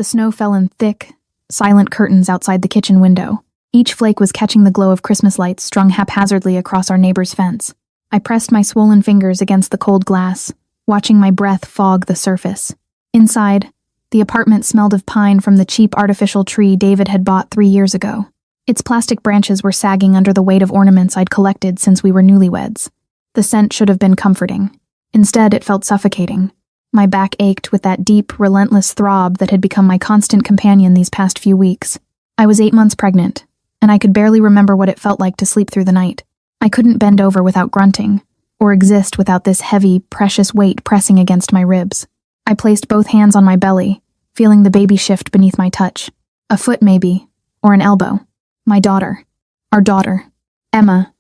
The snow fell in thick, silent curtains outside the kitchen window. Each flake was catching the glow of Christmas lights strung haphazardly across our neighbor's fence. I pressed my swollen fingers against the cold glass, watching my breath fog the surface. Inside, the apartment smelled of pine from the cheap artificial tree David had bought 3 years ago. Its plastic branches were sagging under the weight of ornaments I'd collected since we were newlyweds. The scent should have been comforting. Instead, it felt suffocating. My back ached with that deep, relentless throb that had become my constant companion these past few weeks. I was 8 months pregnant, and I could barely remember what it felt like to sleep through the night. I couldn't bend over without grunting, or exist without this heavy, precious weight pressing against my ribs. I placed both hands on my belly, feeling the baby shift beneath my touch. A foot maybe, or an elbow. My daughter. Our daughter. Emma.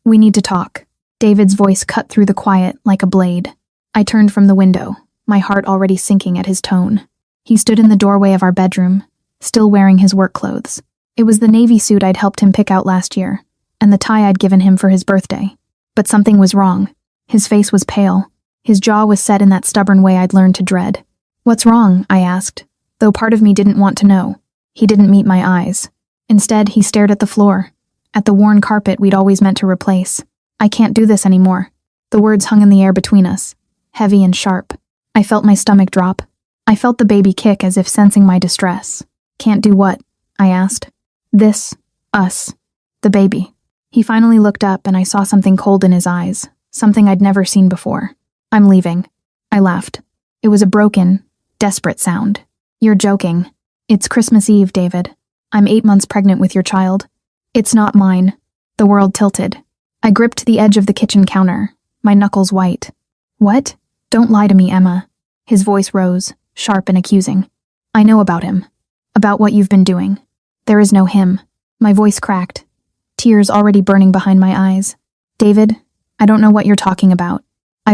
We need to talk. David's voice cut through the quiet like a blade. I turned from the window, my heart already sinking at his tone. He stood in the doorway of our bedroom, still wearing his work clothes. It was the navy suit I'd helped him pick out last year, and the tie I'd given him for his birthday. But something was wrong. His face was pale. His jaw was set in that stubborn way I'd learned to dread. "What's wrong?" I asked, though part of me didn't want to know. He didn't meet my eyes. Instead, he stared at the floor, at the worn carpet we'd always meant to replace. "I can't do this anymore." The words hung in the air between us, heavy and sharp. I felt my stomach drop. I felt the baby kick as if sensing my distress. "Can't do what?" I asked. "This. Us. The baby." He finally looked up and I saw something cold in his eyes, something I'd never seen before. "I'm leaving." I laughed. It was a broken, desperate sound. "You're joking." "It's Christmas Eve, David. I'm 8 months pregnant with your child." "It's not mine." The world tilted. I gripped the edge of the kitchen counter, my knuckles white. "What? Don't lie to me, Emma." His voice rose, sharp and accusing. "I know about him. About what you've been doing. There is no him." My voice cracked, tears already burning behind my eyes. "David, I don't know what you're talking about. I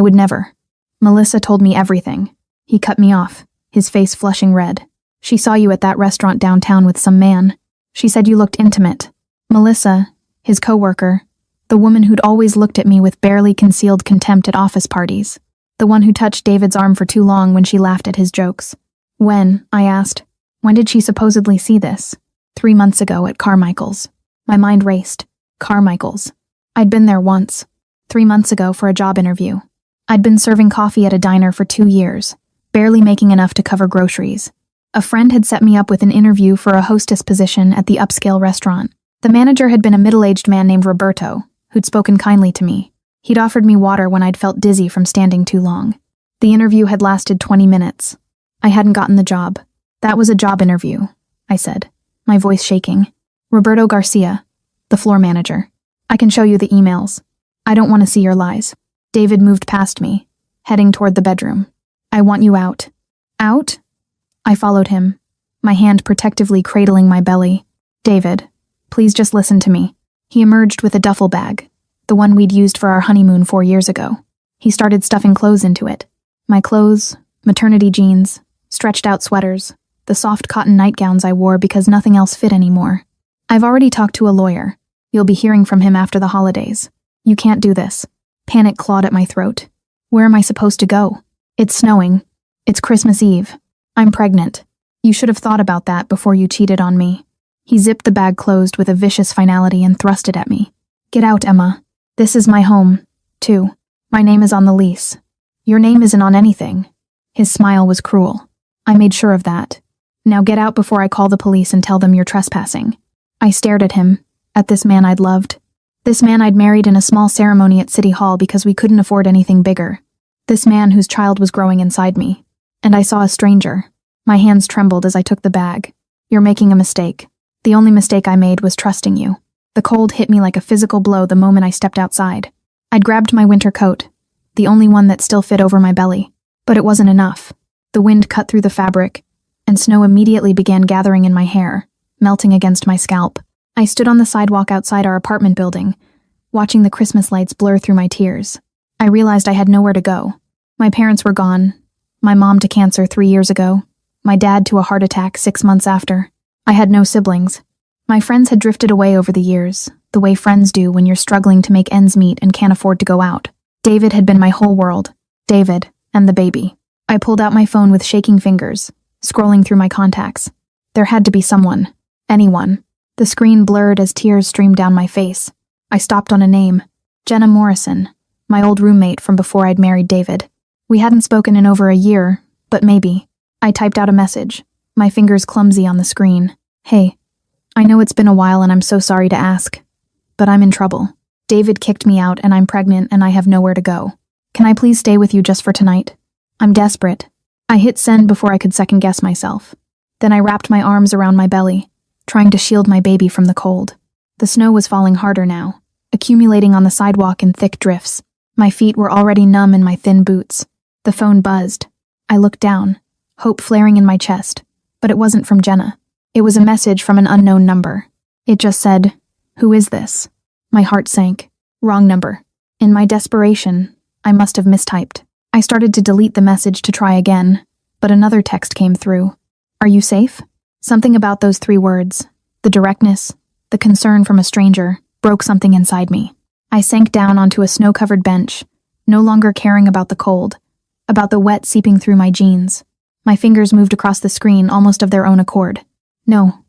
would never. Melissa told me everything." He cut me off, his face flushing red. "She saw you at that restaurant downtown with some man. She said you looked intimate." Melissa, his coworker, the woman who'd always looked at me with barely concealed contempt at office parties, the one who touched David's arm for too long when she laughed at his jokes. "When?" I asked. "When did she supposedly see this?" 3 months ago at Carmichael's. My mind raced. Carmichael's. I'd been there once. 3 months ago for a job interview. I'd been serving coffee at a diner for 2 years, barely making enough to cover groceries. A friend had set me up with an interview for a hostess position at the upscale restaurant. The manager had been a middle-aged man named Roberto, who'd spoken kindly to me. He'd offered me water when I'd felt dizzy from standing too long. The interview had lasted 20 minutes. I hadn't gotten the job. "That was a job interview," I said, my voice shaking. "Roberto Garcia, the floor manager. I can show you the emails. I don't want to see your lies." David moved past me, heading toward the bedroom. "I want you out." "Out?" I followed him, my hand protectively cradling my belly. "David, please just listen to me." He emerged with a duffel bag, the one we'd used for our honeymoon 4 years ago. He started stuffing clothes into it. My clothes, maternity jeans, stretched out sweaters, the soft cotton nightgowns I wore because nothing else fit anymore. "I've already talked to a lawyer. You'll be hearing from him after the holidays. You can't do this." Panic clawed at my throat. Where am I supposed to go? It's snowing. It's Christmas Eve. I'm pregnant. You should have thought about that before you cheated on me. He zipped the bag closed with a vicious finality and thrust it at me. "Get out, Emma. This is my home, too. My name is on the lease. Your name isn't on anything." His smile was cruel. "I made sure of that. Now get out before I call the police and tell them you're trespassing." I stared at him, at this man I'd loved. This man I'd married in a small ceremony at City Hall because we couldn't afford anything bigger. This man whose child was growing inside me. And I saw a stranger. My hands trembled as I took the bag. "You're making a mistake. The only mistake I made was trusting you." The cold hit me like a physical blow the moment I stepped outside. I'd grabbed my winter coat, the only one that still fit over my belly. But it wasn't enough. The wind cut through the fabric, and snow immediately began gathering in my hair, melting against my scalp. I stood on the sidewalk outside our apartment building, watching the Christmas lights blur through my tears. I realized I had nowhere to go. My parents were gone. My mom to cancer 3 years ago. My dad to a heart attack 6 months after. I had no siblings. My friends had drifted away over the years, the way friends do when you're struggling to make ends meet and can't afford to go out. David had been my whole world. David and the baby. I pulled out my phone with shaking fingers, scrolling through my contacts. There had to be someone. Anyone. The screen blurred as tears streamed down my face. I stopped on a name. Jenna Morrison, my old roommate from before I'd married David. We hadn't spoken in over a year, but maybe. I typed out a message, my fingers clumsy on the screen. Hey, I know it's been a while and I'm so sorry to ask, but I'm in trouble. David kicked me out and I'm pregnant and I have nowhere to go. Can I please stay with you just for tonight? I'm desperate. I hit send before I could second-guess myself. Then I wrapped my arms around my belly, trying to shield my baby from the cold. The snow was falling harder now, accumulating on the sidewalk in thick drifts. My feet were already numb in my thin boots. The phone buzzed. I looked down, hope flaring in my chest, but it wasn't from Jenna. It was a message from an unknown number. It just said, "Who is this?" My heart sank. Wrong number. In my desperation, I must have mistyped. I started to delete the message to try again, but another text came through. "Are you safe?" Something about those 3 words, the directness, the concern from a stranger, broke something inside me. I sank down onto a snow-covered bench, no longer caring about the cold, about the wet seeping through my jeans. My fingers moved across the screen almost of their own accord. No,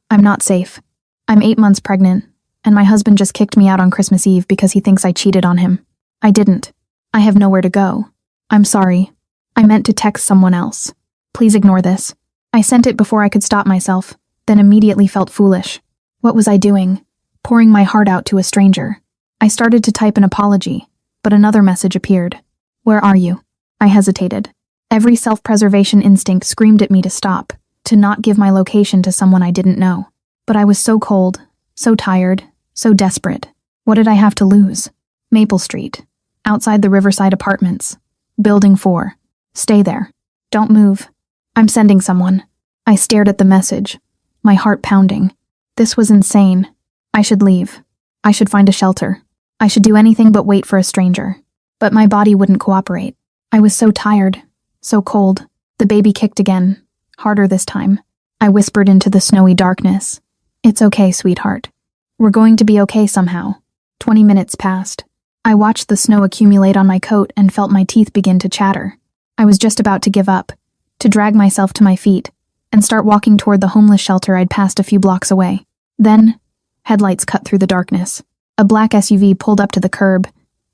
I'm not safe. I'm 8 months pregnant, and my husband just kicked me out on Christmas Eve because he thinks I cheated on him. I didn't. I have nowhere to go. I'm sorry. I meant to text someone else. Please ignore this. I sent it before I could stop myself, then immediately felt foolish. What was I doing? Pouring my heart out to a stranger. I started to type an apology, but another message appeared. "Where are you?" I hesitated. Every self-preservation instinct screamed at me to stop, to not give my location to someone I didn't know. But I was so cold, so tired, so desperate. What did I have to lose? Maple Street. Outside the Riverside Apartments. Building 4. Stay there. Don't move. I'm sending someone. I stared at the message, my heart pounding. This was insane. I should leave. I should find a shelter. I should do anything but wait for a stranger. But my body wouldn't cooperate. I was so tired, so cold. The baby kicked again, harder this time. I whispered into the snowy darkness. "It's okay, sweetheart. We're going to be okay somehow." 20 minutes passed. I watched the snow accumulate on my coat and felt my teeth begin to chatter. I was just about to give up, to drag myself to my feet, and start walking toward the homeless shelter I'd passed a few blocks away. Then, headlights cut through the darkness. A black SUV pulled up to the curb,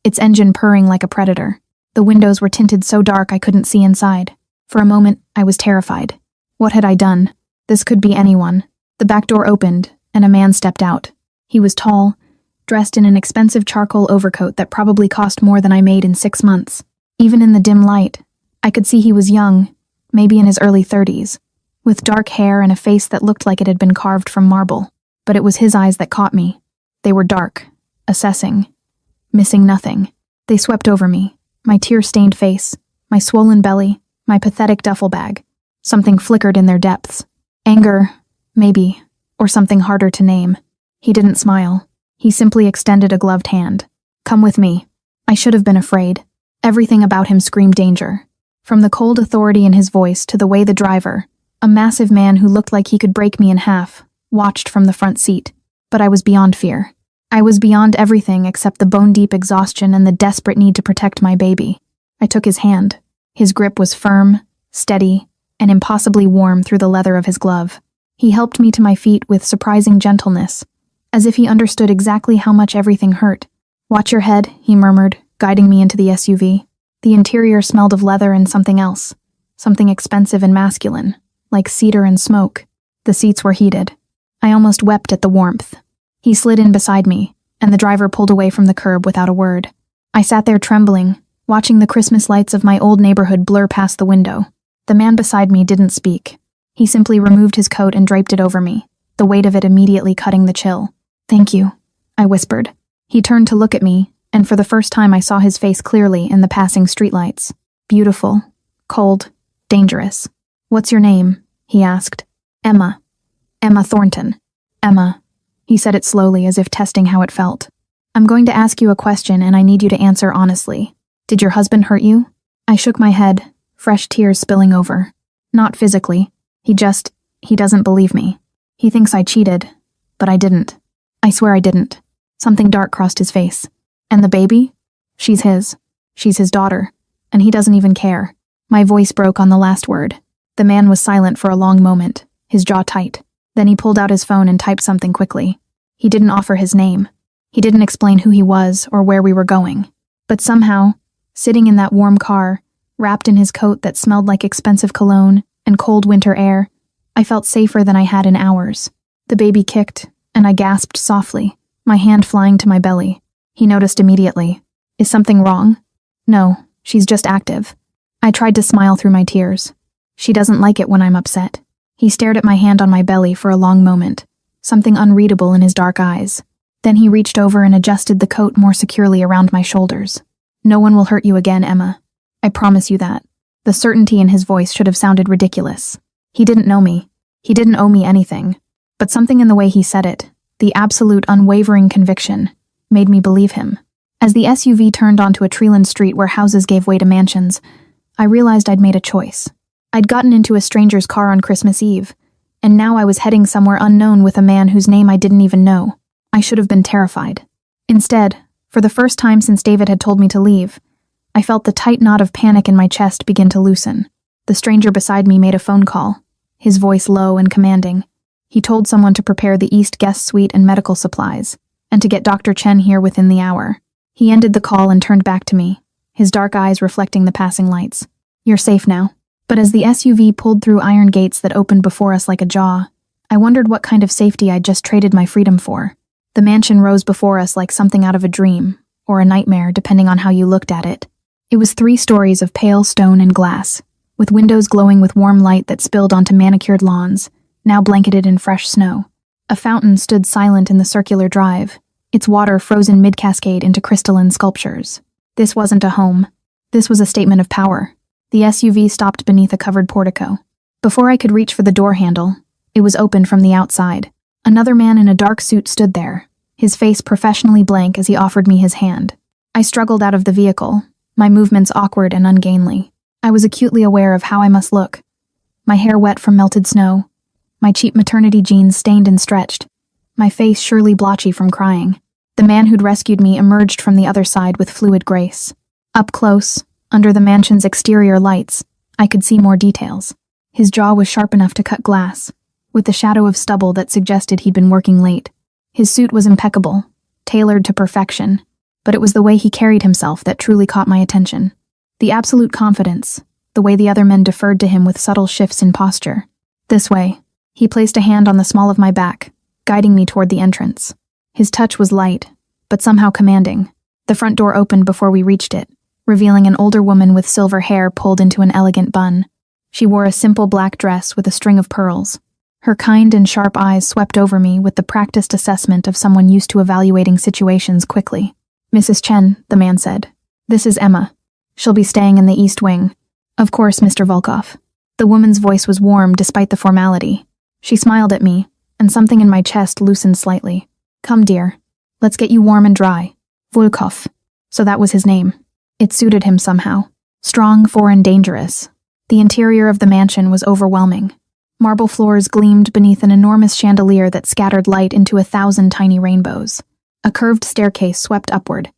its engine purring like a predator. The windows were tinted so dark I couldn't see inside. For a moment, I was terrified. What had I done? This could be anyone. The back door opened, and a man stepped out. He was tall, dressed in an expensive charcoal overcoat that probably cost more than I made in 6 months. Even in the dim light, I could see he was young, maybe in his early 30s, with dark hair and a face that looked like it had been carved from marble. But it was his eyes that caught me. They were dark, assessing, missing nothing. They swept over me, my tear-stained face, my swollen belly, my pathetic duffel bag. Something flickered in their depths. Anger, maybe, or something harder to name. He didn't smile. He simply extended a gloved hand. "Come with me." I should have been afraid. Everything about him screamed danger. From the cold authority in his voice to the way the driver, a massive man who looked like he could break me in half, watched from the front seat. But I was beyond fear. I was beyond everything except the bone-deep exhaustion and the desperate need to protect my baby. I took his hand. His grip was firm, steady, and impossibly warm through the leather of his glove. He helped me to my feet with surprising gentleness, as if he understood exactly how much everything hurt. "Watch your head," he murmured, guiding me into the SUV. The interior smelled of leather and something else, something expensive and masculine, like cedar and smoke. The seats were heated. I almost wept at the warmth. He slid in beside me, and the driver pulled away from the curb without a word. I sat there trembling, watching the Christmas lights of my old neighborhood blur past the window. The man beside me didn't speak. He simply removed his coat and draped it over me, the weight of it immediately cutting the chill. "Thank you," I whispered. He turned to look at me, and for the first time I saw his face clearly in the passing streetlights. Beautiful, cold, dangerous. "What's your name?" he asked. "Emma. Emma Thornton." "Emma." He said it slowly, as if testing how it felt. "I'm going to ask you a question, and I need you to answer honestly. Did your husband hurt you?" I shook my head, fresh tears spilling over. "Not physically. He doesn't believe me. He thinks I cheated, but I didn't. I swear I didn't." Something dark crossed his face. "And the baby? She's his. She's his daughter, and he doesn't even care." My voice broke on the last word. The man was silent for a long moment, his jaw tight. Then he pulled out his phone and typed something quickly. He didn't offer his name. He didn't explain who he was or where we were going. But somehow, sitting in that warm car, wrapped in his coat that smelled like expensive cologne and cold winter air, I felt safer than I had in hours. The baby kicked, and I gasped softly, my hand flying to my belly. He noticed immediately. Is something wrong? No, she's just active. I tried to smile through my tears. She doesn't like it when I'm upset. He stared at my hand on my belly for a long moment, something unreadable in his dark eyes. Then he reached over and adjusted the coat more securely around my shoulders. No one will hurt you again, Emma. I promise you that. The certainty in his voice should have sounded ridiculous. He didn't know me. He didn't owe me anything. But something in the way he said it, the absolute unwavering conviction, made me believe him. As the SUV turned onto a tree-lined street where houses gave way to mansions, I realized I'd made a choice. I'd gotten into a stranger's car on Christmas Eve, and now I was heading somewhere unknown with a man whose name I didn't even know. I should have been terrified. Instead, for the first time since David had told me to leave, I felt the tight knot of panic in my chest begin to loosen. The stranger beside me made a phone call, his voice low and commanding. He told someone to prepare the East guest suite and medical supplies, and to get Dr. Chen here within the hour. He ended the call and turned back to me, his dark eyes reflecting the passing lights. You're safe now. But as the SUV pulled through iron gates that opened before us like a jaw, I wondered what kind of safety I'd just traded my freedom for. The mansion rose before us like something out of a dream, or a nightmare, depending on how you looked at it. It was 3 stories of pale stone and glass, with windows glowing with warm light that spilled onto manicured lawns, now blanketed in fresh snow. A fountain stood silent in the circular drive, its water frozen mid-cascade into crystalline sculptures. This wasn't a home. This was a statement of power. The SUV stopped beneath a covered portico. Before I could reach for the door handle, it was opened from the outside. Another man in a dark suit stood there, his face professionally blank as he offered me his hand. I struggled out of the vehicle, my movements awkward and ungainly. I was acutely aware of how I must look. My hair wet from melted snow, my cheap maternity jeans stained and stretched, my face surely blotchy from crying. The man who'd rescued me emerged from the other side with fluid grace. Up close, under the mansion's exterior lights, I could see more details. His jaw was sharp enough to cut glass, with the shadow of stubble that suggested he'd been working late. His suit was impeccable, tailored to perfection, but it was the way he carried himself that truly caught my attention. The absolute confidence, the way the other men deferred to him with subtle shifts in posture. This way. He placed a hand on the small of my back, guiding me toward the entrance. His touch was light, but somehow commanding. The front door opened before we reached it, revealing an older woman with silver hair pulled into an elegant bun. She wore a simple black dress with a string of pearls. Her kind and sharp eyes swept over me with the practiced assessment of someone used to evaluating situations quickly. Mrs. Chen, the man said. This is Emma. She'll be staying in the East Wing. Of course, Mr. Volkov. The woman's voice was warm despite the formality. She smiled at me, and something in my chest loosened slightly. Come, dear. Let's get you warm and dry. Volkov. So that was his name. It suited him somehow. Strong, foreign, dangerous. The interior of the mansion was overwhelming. Marble floors gleamed beneath an enormous chandelier that scattered light into 1,000 tiny rainbows. A curved staircase swept upward,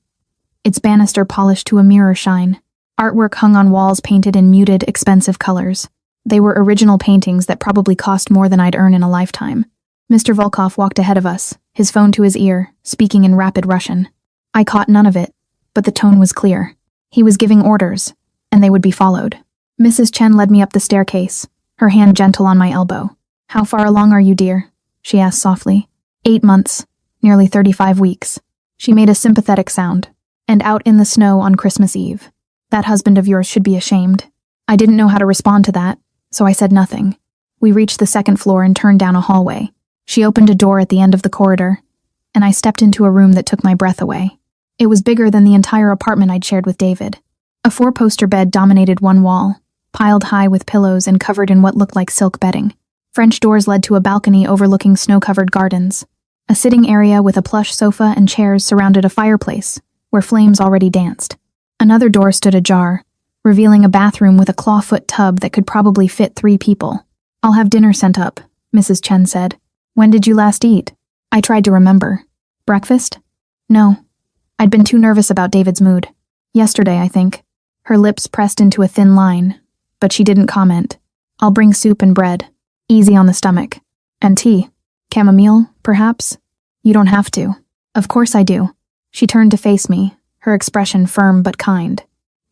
its banister polished to a mirror shine. Artwork hung on walls painted in muted, expensive colors. They were original paintings that probably cost more than I'd earn in a lifetime. Mr. Volkov walked ahead of us, his phone to his ear, speaking in rapid Russian. I caught none of it, but the tone was clear. He was giving orders, and they would be followed. Mrs. Chen led me up the staircase, her hand gentle on my elbow. How far along are you, dear? She asked softly. 8 months, nearly 35 weeks. She made a sympathetic sound. And out in the snow on Christmas Eve. That husband of yours should be ashamed. I didn't know how to respond to that, so I said nothing. We reached the 2nd floor and turned down a hallway. She opened a door at the end of the corridor, and I stepped into a room that took my breath away. It was bigger than the entire apartment I'd shared with David. A 4-poster bed dominated one wall, piled high with pillows and covered in what looked like silk bedding. French doors led to a balcony overlooking snow-covered gardens. A sitting area with a plush sofa and chairs surrounded a fireplace, where flames already danced. Another door stood ajar, revealing a bathroom with a clawfoot tub that could probably fit 3 people. I'll have dinner sent up, Mrs. Chen said. When did you last eat? I tried to remember. Breakfast? No. I'd been too nervous about David's mood. Yesterday, I think. Her lips pressed into a thin line, but she didn't comment. I'll bring soup and bread. Easy on the stomach. And tea. Chamomile, perhaps? You don't have to. Of course I do. She turned to face me, her expression firm but kind.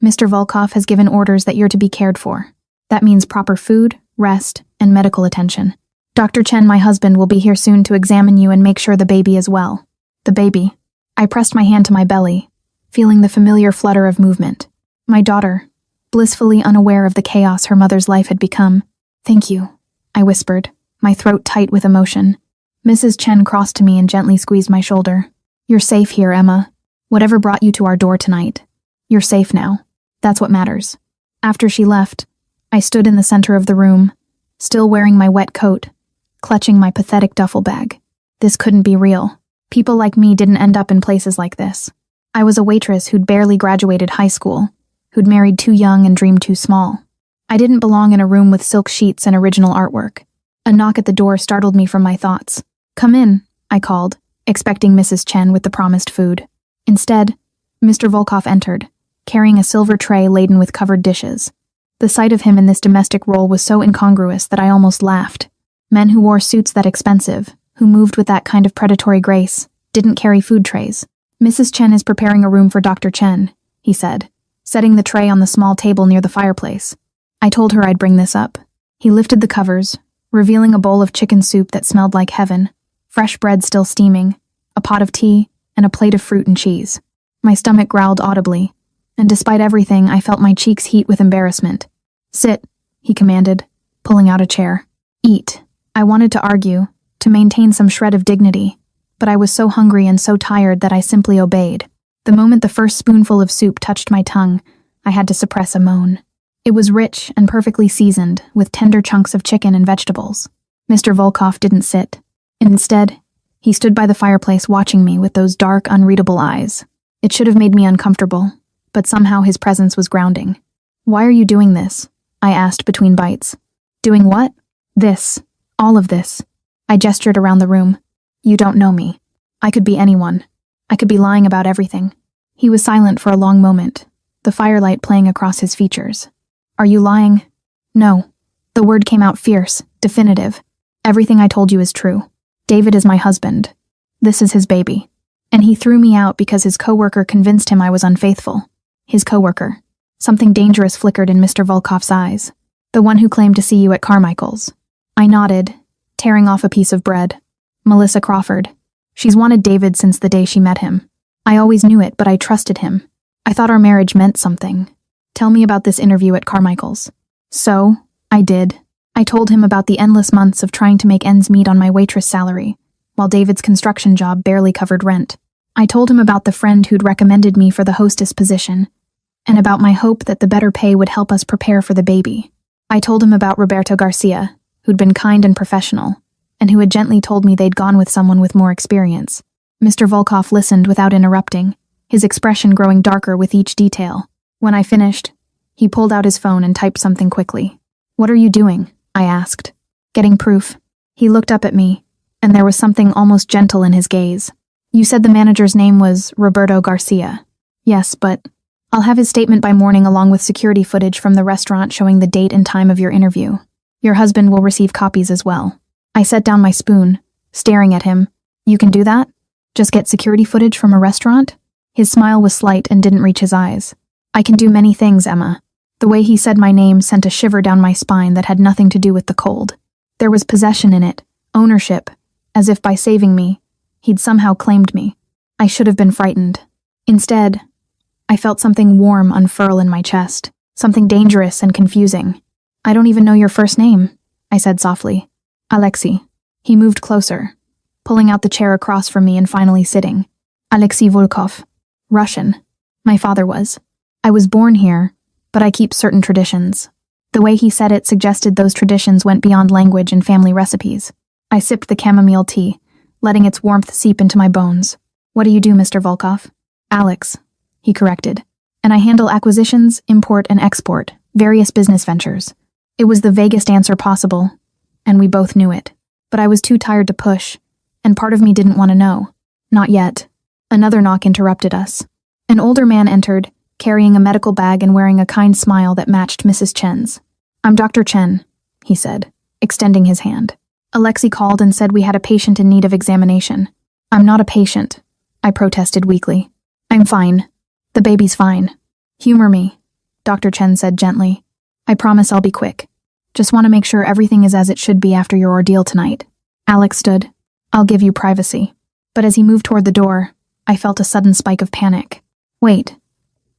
Mr. Volkov has given orders that you're to be cared for. That means proper food, rest, and medical attention. Dr. Chen, my husband, will be here soon to examine you and make sure the baby is well. The baby. I pressed my hand to my belly, feeling the familiar flutter of movement. My daughter, blissfully unaware of the chaos her mother's life had become. Thank you, I whispered, my throat tight with emotion. Mrs. Chen crossed to me and gently squeezed my shoulder. You're safe here, Emma. Whatever brought you to our door tonight. You're safe now. That's what matters. After she left, I stood in the center of the room, still wearing my wet coat, clutching my pathetic duffel bag. This couldn't be real. People like me didn't end up in places like this. I was a waitress who'd barely graduated high school, who'd married too young and dreamed too small. I didn't belong in a room with silk sheets and original artwork. A knock at the door startled me from my thoughts. Come in, I called, expecting Mrs. Chen with the promised food. Instead, Mr. Volkov entered, carrying a silver tray laden with covered dishes. The sight of him in this domestic role was so incongruous that I almost laughed. Men who wore suits that expensive, who moved with that kind of predatory grace, didn't carry food trays. Mrs. Chen is preparing a room for Dr. Chen, he said, setting the tray on the small table near the fireplace. I told her I'd bring this up. He lifted the covers, revealing a bowl of chicken soup that smelled like heaven, fresh bread still steaming, a pot of tea, and a plate of fruit and cheese. My stomach growled audibly, and despite everything, I felt my cheeks heat with embarrassment. Sit, he commanded, pulling out a chair. Eat. I wanted to argue, to maintain some shred of dignity, but I was so hungry and so tired that I simply obeyed. The moment the first spoonful of soup touched my tongue, I had to suppress a moan. It was rich and perfectly seasoned, with tender chunks of chicken and vegetables. Mr. Volkov didn't sit. Instead, he stood by the fireplace watching me with those dark, unreadable eyes. It should have made me uncomfortable, but somehow his presence was grounding. Why are you doing this? I asked between bites. Doing what? This. All of this. I gestured around the room. You don't know me. I could be anyone. I could be lying about everything. He was silent for a long moment, the firelight playing across his features. Are you lying? No. The word came out fierce, definitive. Everything I told you is true. David is my husband. This is his baby. And he threw me out because his coworker convinced him I was unfaithful. His coworker. Something dangerous flickered in Mr. Volkov's eyes. The one who claimed to see you at Carmichael's. I nodded, tearing off a piece of bread. Melissa Crawford. She's wanted David since the day she met him. I always knew it, but I trusted him. I thought our marriage meant something. Tell me about this interview at Carmichael's. So, I did. I told him about the endless months of trying to make ends meet on my waitress salary, while David's construction job barely covered rent. I told him about the friend who'd recommended me for the hostess position, and about my hope that the better pay would help us prepare for the baby. I told him about Roberto Garcia, who'd been kind and professional, and who had gently told me they'd gone with someone with more experience. Mr. Volkov listened without interrupting, his expression growing darker with each detail. When I finished, he pulled out his phone and typed something quickly. What are you doing? I asked. Getting proof. He looked up at me, and there was something almost gentle in his gaze. You said the manager's name was Roberto Garcia. Yes, but I'll have his statement by morning along with security footage from the restaurant showing the date and time of your interview. Your husband will receive copies as well. I set down my spoon, staring at him. You can do that? Just get security footage from a restaurant? His smile was slight and didn't reach his eyes. I can do many things, Emma. The way he said my name sent a shiver down my spine that had nothing to do with the cold. There was possession in it, ownership, as if by saving me, he'd somehow claimed me. I should have been frightened. Instead, I felt something warm unfurl in my chest, something dangerous and confusing. I don't even know your first name, I said softly. Alexei. He moved closer, pulling out the chair across from me and finally sitting. Alexei Volkov. Russian. My father was. I was born here, but I keep certain traditions. The way he said it suggested those traditions went beyond language and family recipes. I sipped the chamomile tea, letting its warmth seep into my bones. What do you do, Mr. Volkov? Alex, he corrected. And I handle acquisitions, import and export, various business ventures. It was the vaguest answer possible, and we both knew it. But I was too tired to push, and part of me didn't want to know. Not yet. Another knock interrupted us. An older man entered, carrying a medical bag and wearing a kind smile that matched Mrs. Chen's. I'm Dr. Chen, he said, extending his hand. Alexei called and said we had a patient in need of examination. I'm not a patient, I protested weakly. I'm fine. The baby's fine. Humor me, Dr. Chen said gently. I promise I'll be quick. Just want to make sure everything is as it should be after your ordeal tonight. Alex stood. I'll give you privacy. But as he moved toward the door, I felt a sudden spike of panic. Wait.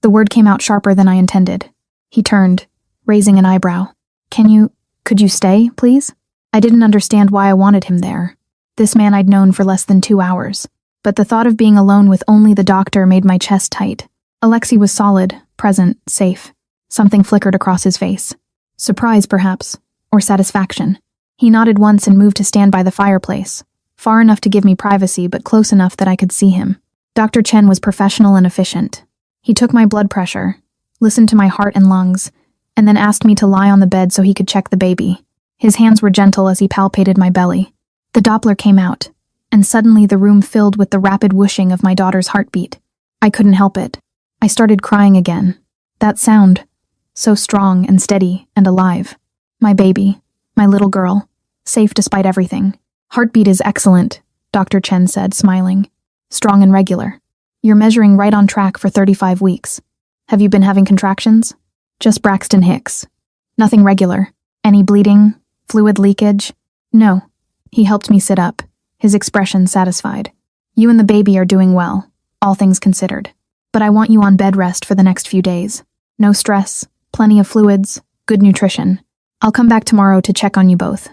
The word came out sharper than I intended. He turned, raising an eyebrow. Could you stay, please? I didn't understand why I wanted him there. This man I'd known for less than 2 hours. But the thought of being alone with only the doctor made my chest tight. Alexei was solid, present, safe. Something flickered across his face. Surprise, perhaps, or satisfaction. He nodded once and moved to stand by the fireplace, far enough to give me privacy but close enough that I could see him. Dr. Chen was professional and efficient. He took my blood pressure, listened to my heart and lungs, and then asked me to lie on the bed so he could check the baby. His hands were gentle as he palpated my belly. The Doppler came out, and suddenly the room filled with the rapid whooshing of my daughter's heartbeat. I couldn't help it. I started crying again. That sound, so strong and steady and alive. My baby, my little girl, safe despite everything. Heartbeat is excellent, Dr. Chen said, smiling. Strong and regular. You're measuring right on track for 35 weeks. Have you been having contractions? Just Braxton Hicks. Nothing regular. Any bleeding? Fluid leakage? No. He helped me sit up, his expression satisfied. You and the baby are doing well, all things considered. But I want you on bed rest for the next few days. No stress, plenty of fluids, good nutrition. I'll come back tomorrow to check on you both.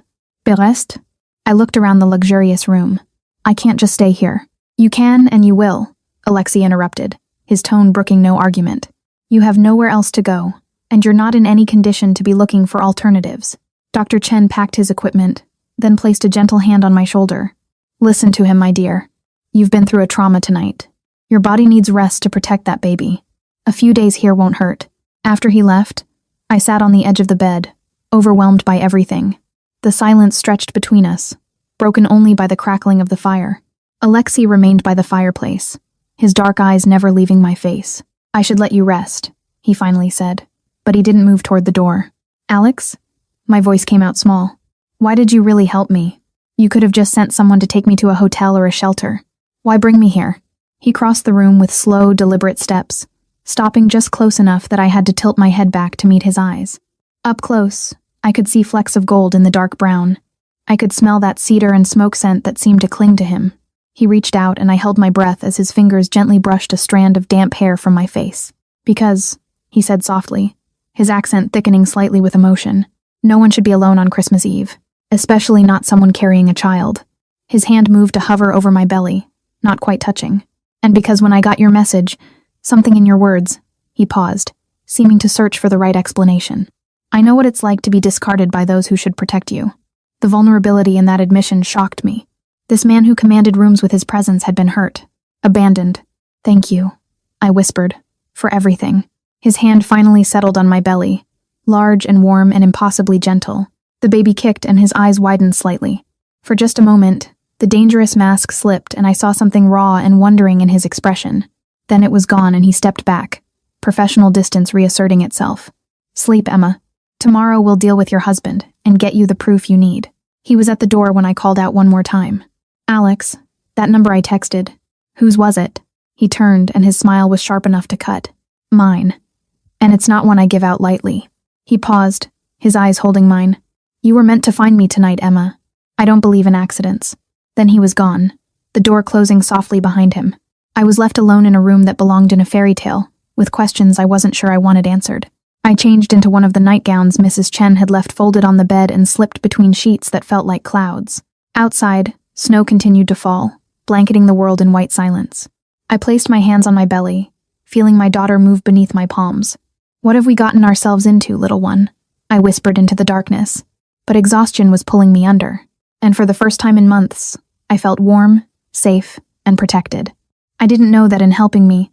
Berest? I looked around the luxurious room. I can't just stay here. You can and you will, Alexei interrupted, his tone brooking no argument. You have nowhere else to go, and you're not in any condition to be looking for alternatives. Dr. Chen packed his equipment, then placed a gentle hand on my shoulder. Listen to him, my dear. You've been through a trauma tonight. Your body needs rest to protect that baby. A few days here won't hurt. After he left, I sat on the edge of the bed, overwhelmed by everything. The silence stretched between us, broken only by the crackling of the fire. Alexei remained by the fireplace, his dark eyes never leaving my face. I should let you rest, he finally said, but he didn't move toward the door. Alex? My voice came out small. Why did you really help me? You could have just sent someone to take me to a hotel or a shelter. Why bring me here? He crossed the room with slow, deliberate steps, stopping just close enough that I had to tilt my head back to meet his eyes. Up close, I could see flecks of gold in the dark brown. I could smell that cedar and smoke scent that seemed to cling to him. He reached out and I held my breath as his fingers gently brushed a strand of damp hair from my face. Because, he said softly, his accent thickening slightly with emotion, no one should be alone on Christmas Eve, especially not someone carrying a child. His hand moved to hover over my belly, not quite touching. And because when I got your message, something in your words, he paused, seeming to search for the right explanation. I know what it's like to be discarded by those who should protect you. The vulnerability in that admission shocked me. This man who commanded rooms with his presence had been hurt, abandoned. Thank you, I whispered, for everything. His hand finally settled on my belly, large and warm and impossibly gentle. The baby kicked and his eyes widened slightly. For just a moment, the dangerous mask slipped and I saw something raw and wondering in his expression. Then it was gone and he stepped back, professional distance reasserting itself. Sleep, Emma. Tomorrow we'll deal with your husband and get you the proof you need. He was at the door when I called out one more time. Alex, that number I texted. Whose was it? He turned and his smile was sharp enough to cut. Mine. And it's not one I give out lightly. He paused, his eyes holding mine. You were meant to find me tonight, Emma. I don't believe in accidents. Then he was gone, the door closing softly behind him. I was left alone in a room that belonged in a fairy tale, with questions I wasn't sure I wanted answered. I changed into one of the nightgowns Mrs. Chen had left folded on the bed and slipped between sheets that felt like clouds. Outside, snow continued to fall, blanketing the world in white silence. I placed my hands on my belly, feeling my daughter move beneath my palms. What have we gotten ourselves into, little one? I whispered into the darkness. But exhaustion was pulling me under, and for the first time in months, I felt warm, safe, and protected. I didn't know that in helping me,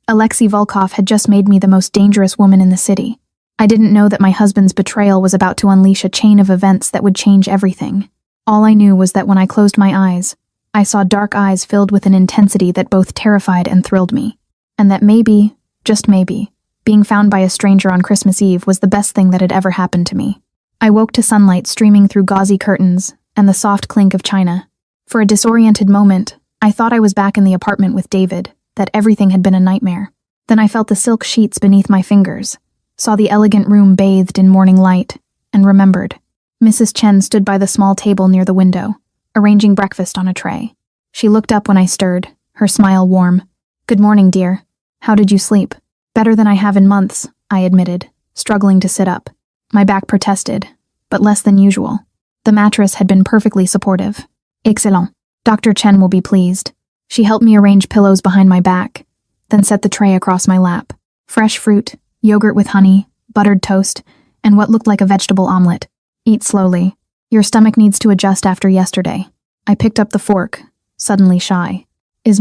Alexei Volkov had just made me the most dangerous woman in the city. I didn't know that my husband's betrayal was about to unleash a chain of events that would change everything. All I knew was that when I closed my eyes, I saw dark eyes filled with an intensity that both terrified and thrilled me, and that maybe, just maybe, being found by a stranger on Christmas Eve was the best thing that had ever happened to me. I woke to sunlight streaming through gauzy curtains and the soft clink of china. For a disoriented moment, I thought I was back in the apartment with David, that everything had been a nightmare. Then I felt the silk sheets beneath my fingers, saw the elegant room bathed in morning light, and remembered. Mrs. Chen stood by the small table near the window, arranging breakfast on a tray. She looked up when I stirred, her smile warm. "Good morning, dear. How did you sleep?" "Better than I have in months," I admitted, struggling to sit up. My back protested, but less than usual. The mattress had been perfectly supportive. "Excellent. Dr. Chen will be pleased." She helped me arrange pillows behind my back, then set the tray across my lap. Fresh fruit, yogurt with honey, buttered toast, and what looked like a vegetable omelet. "Eat slowly. Your stomach needs to adjust after yesterday." I picked up the fork, suddenly shy. Is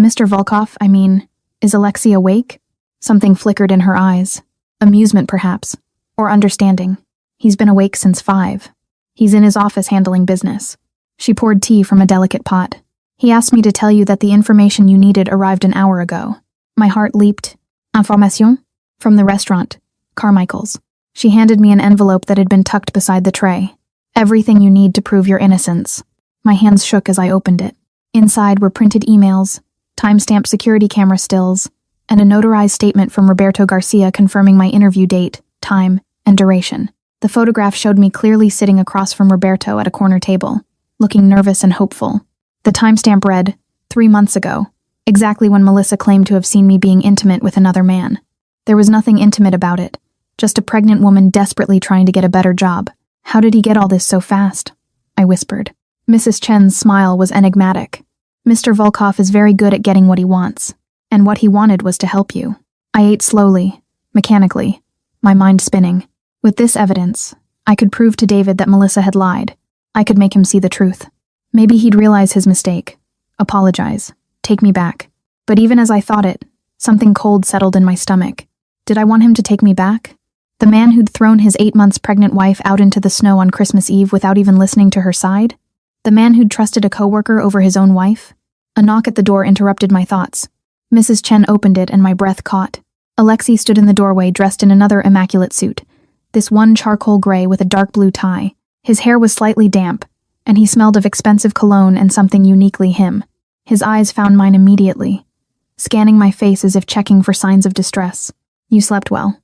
Alexei awake?" Something flickered in her eyes. Amusement, perhaps. Or understanding. "He's been awake since 5. He's in his office handling business." She poured tea from a delicate pot. "He asked me to tell you that the information you needed arrived an hour ago." My heart leaped. "Information?" "From the restaurant. Carmichael's." She handed me an envelope that had been tucked beside the tray. "Everything you need to prove your innocence." My hands shook as I opened it. Inside were printed emails, timestamped security camera stills, and a notarized statement from Roberto Garcia confirming my interview date, time, and duration. The photograph showed me clearly sitting across from Roberto at a corner table, looking nervous and hopeful. The timestamp read, 3 months ago, exactly when Melissa claimed to have seen me being intimate with another man. There was nothing intimate about it, just a pregnant woman desperately trying to get a better job. "How did he get all this so fast?" I whispered. Mrs. Chen's smile was enigmatic. "Mr. Volkov is very good at getting what he wants, and what he wanted was to help you." I ate slowly, mechanically, my mind spinning. With this evidence, I could prove to David that Melissa had lied. I could make him see the truth. Maybe he'd realize his mistake, apologize, take me back. But even as I thought it, something cold settled in my stomach. Did I want him to take me back? The man who'd thrown his 8 months pregnant wife out into the snow on Christmas Eve without even listening to her side? The man who'd trusted a coworker over his own wife? A knock at the door interrupted my thoughts. Mrs. Chen opened it and my breath caught. Alexei stood in the doorway dressed in another immaculate suit, this one charcoal gray with a dark blue tie. His hair was slightly damp, and he smelled of expensive cologne and something uniquely him. His eyes found mine immediately, scanning my face as if checking for signs of distress. "You slept well."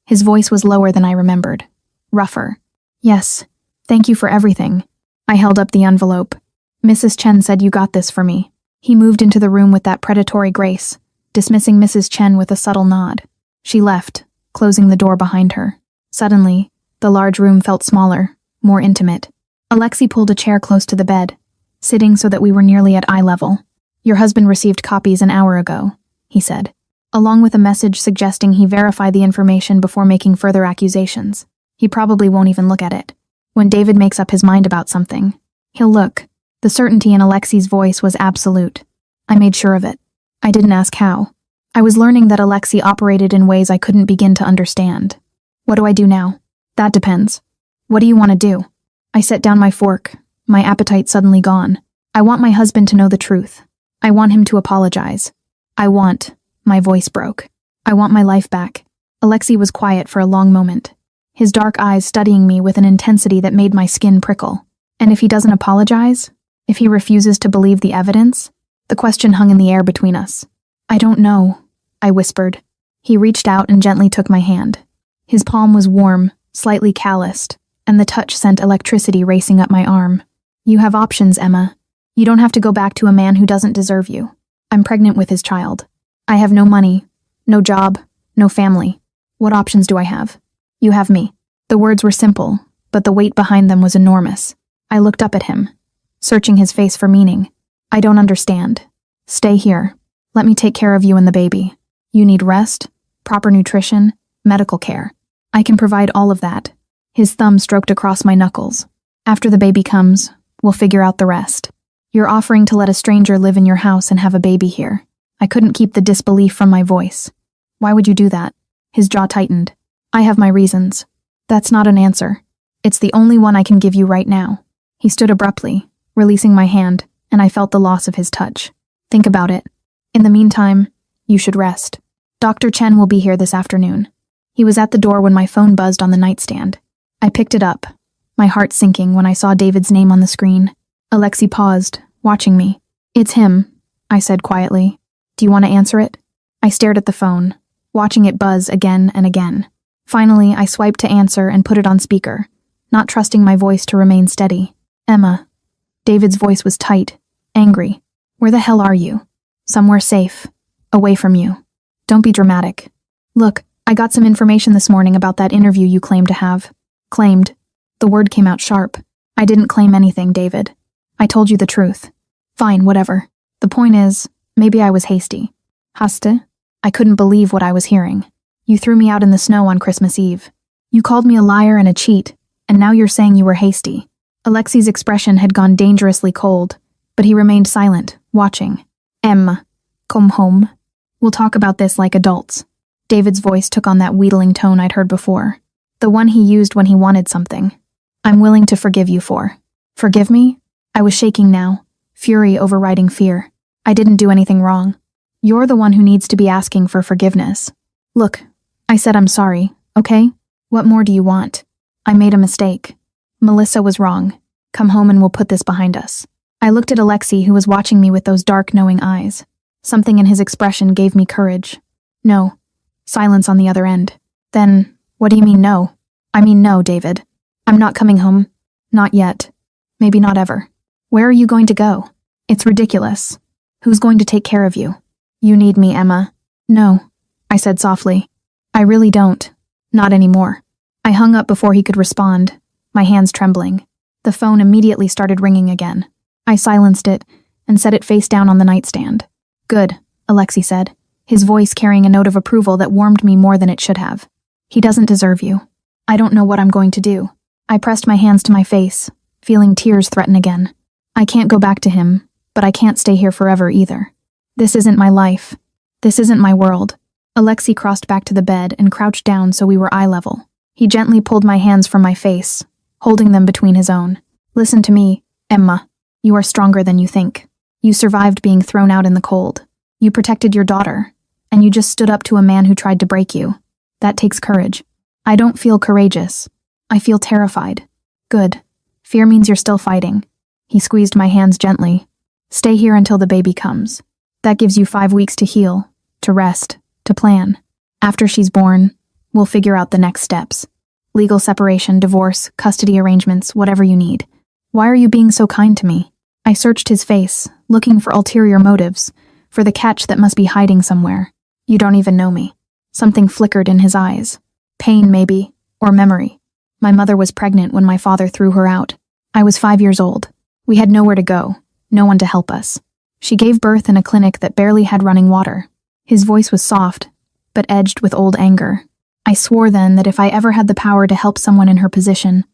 His voice was lower than I remembered, rougher. "Yes, thank you for everything." I held up the envelope. "Mrs. Chen said you got this for me." He moved into the room with that predatory grace, dismissing Mrs. Chen with a subtle nod. She left, closing the door behind her. Suddenly, the large room felt smaller, more intimate. Alexei pulled a chair close to the bed, sitting so that we were nearly at eye level. "Your husband received copies an hour ago," he said, along with a message suggesting he verify the information before making further accusations. He probably won't even look at it. When David makes up his mind about something, he'll look. The certainty in Alexei's voice was absolute. I made sure of it. I didn't ask how. I was learning that Alexei operated in ways I couldn't begin to understand. "What do I do now?" "That depends. What do you want to do?" I set down my fork, my appetite suddenly gone. "I want my husband to know the truth. I want him to apologize. My voice broke. "I want my life back." Alexei was quiet for a long moment, his dark eyes studying me with an intensity that made my skin prickle. "And if he doesn't apologize? If he refuses to believe the evidence?" The question hung in the air between us. "I don't know," I whispered. He reached out and gently took my hand. His palm was warm, slightly calloused, and the touch sent electricity racing up my arm. "You have options, Emma. You don't have to go back to a man who doesn't deserve you. I'm pregnant with his child. I have no money, no job, no family. What options do I have? You have me." The words were simple, but the weight behind them was enormous. I looked up at him, searching his face for meaning. "I don't understand. Stay here. Let me take care of you and the baby. You need rest, proper nutrition, medical care. I can provide all of that." His thumb stroked across my knuckles. "After the baby comes, we'll figure out the rest. You're offering to let a stranger live in your house and have a baby here." I couldn't keep the disbelief from my voice. "Why would you do that?" His jaw tightened. "I have my reasons." "That's not an answer. It's the only one I can give you right now." He stood abruptly, releasing my hand, and I felt the loss of his touch. "Think about it. In the meantime, you should rest. Dr. Chen will be here this afternoon." He was at the door when my phone buzzed on the nightstand. I picked it up, my heart sinking when I saw David's name on the screen. Alexei paused, watching me. "It's him," I said quietly. "Do you want to answer it?" I stared at the phone, watching it buzz again and again. Finally, I swiped to answer and put it on speaker, not trusting my voice to remain steady. "Emma." David's voice was tight, angry. "Where the hell are you?" "Somewhere safe. Away from you." "Don't be dramatic." "Look, I got some information this morning about that interview you claimed to have." "Claimed?" The word came out sharp. "I didn't claim anything, David. I told you the truth." "Fine, whatever. The point is, maybe I was hasty." "Haste?" I couldn't believe what I was hearing. "You threw me out in the snow on Christmas Eve. You called me a liar and a cheat, and now you're saying you were hasty." Alexei's expression had gone dangerously cold, but he remained silent, watching. "Emma, come home. We'll talk about this like adults." David's voice took on that wheedling tone I'd heard before, the one he used when he wanted something. "I'm willing to forgive you for." "Forgive me?" I was shaking now, fury overriding fear. "I didn't do anything wrong. You're the one who needs to be asking for forgiveness." "Look, I said I'm sorry, okay? What more do you want? I made a mistake. Melissa was wrong. Come home and we'll put this behind us." I looked at Alexei, who was watching me with those dark, knowing eyes. Something in his expression gave me courage. "No." Silence on the other end. "Then, what do you mean no?" "I mean no, David. I'm not coming home. Not yet. Maybe not ever." "Where are you going to go?" "It's ridiculous. Who's going to take care of you?" "You need me, Emma." "No," I said softly. "I really don't. Not anymore." I hung up before he could respond, my hands trembling. The phone immediately started ringing again. I silenced it and set it face down on the nightstand. "Good," Alexei said, his voice carrying a note of approval that warmed me more than it should have. "He doesn't deserve you. I don't know what I'm going to do." I pressed my hands to my face, feeling tears threaten again. I can't go back to him, but I can't stay here forever either. This isn't my life. This isn't my world. Alexei crossed back to the bed and crouched down so we were eye level. He gently pulled my hands from my face, holding them between his own. "Listen to me, Emma. You are stronger than you think. You survived being thrown out in the cold. You protected your daughter, and you just stood up to a man who tried to break you. That takes courage. I don't feel courageous. I feel terrified." "Good. Fear means you're still fighting." He squeezed my hands gently. "Stay here until the baby comes. That gives you 5 weeks to heal, to rest, to plan. After she's born, we'll figure out the next steps. Legal separation, divorce, custody arrangements, whatever you need. Why are you being so kind to me?" I searched his face, looking for ulterior motives, for the catch that must be hiding somewhere. "You don't even know me." Something flickered in his eyes. Pain, maybe, or memory. My mother was pregnant when my father threw her out. I was 5 years old. We had nowhere to go, no one to help us. She gave birth in a clinic that barely had running water. His voice was soft, but edged with old anger. I swore then that if I ever had the power to help someone in her position,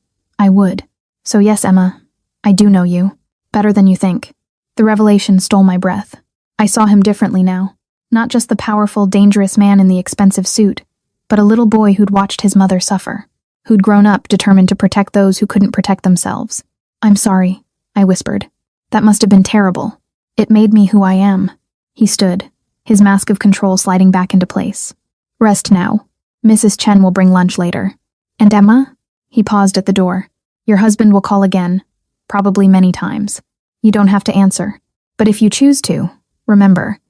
I would. "So yes, Emma, I do know you. Better than you think." The revelation stole my breath. I saw him differently now. Not just the powerful, dangerous man in the expensive suit, but a little boy who'd watched his mother suffer, who'd grown up determined to protect those who couldn't protect themselves. "I'm sorry," I whispered. "That must have been terrible. It made me who I am." He stood, his mask of control sliding back into place. "Rest now. Mrs. Chen will bring lunch later." "And Emma?" He paused at the door. "Your husband will call again, probably many times. You don't have to answer. But if you choose to, remember,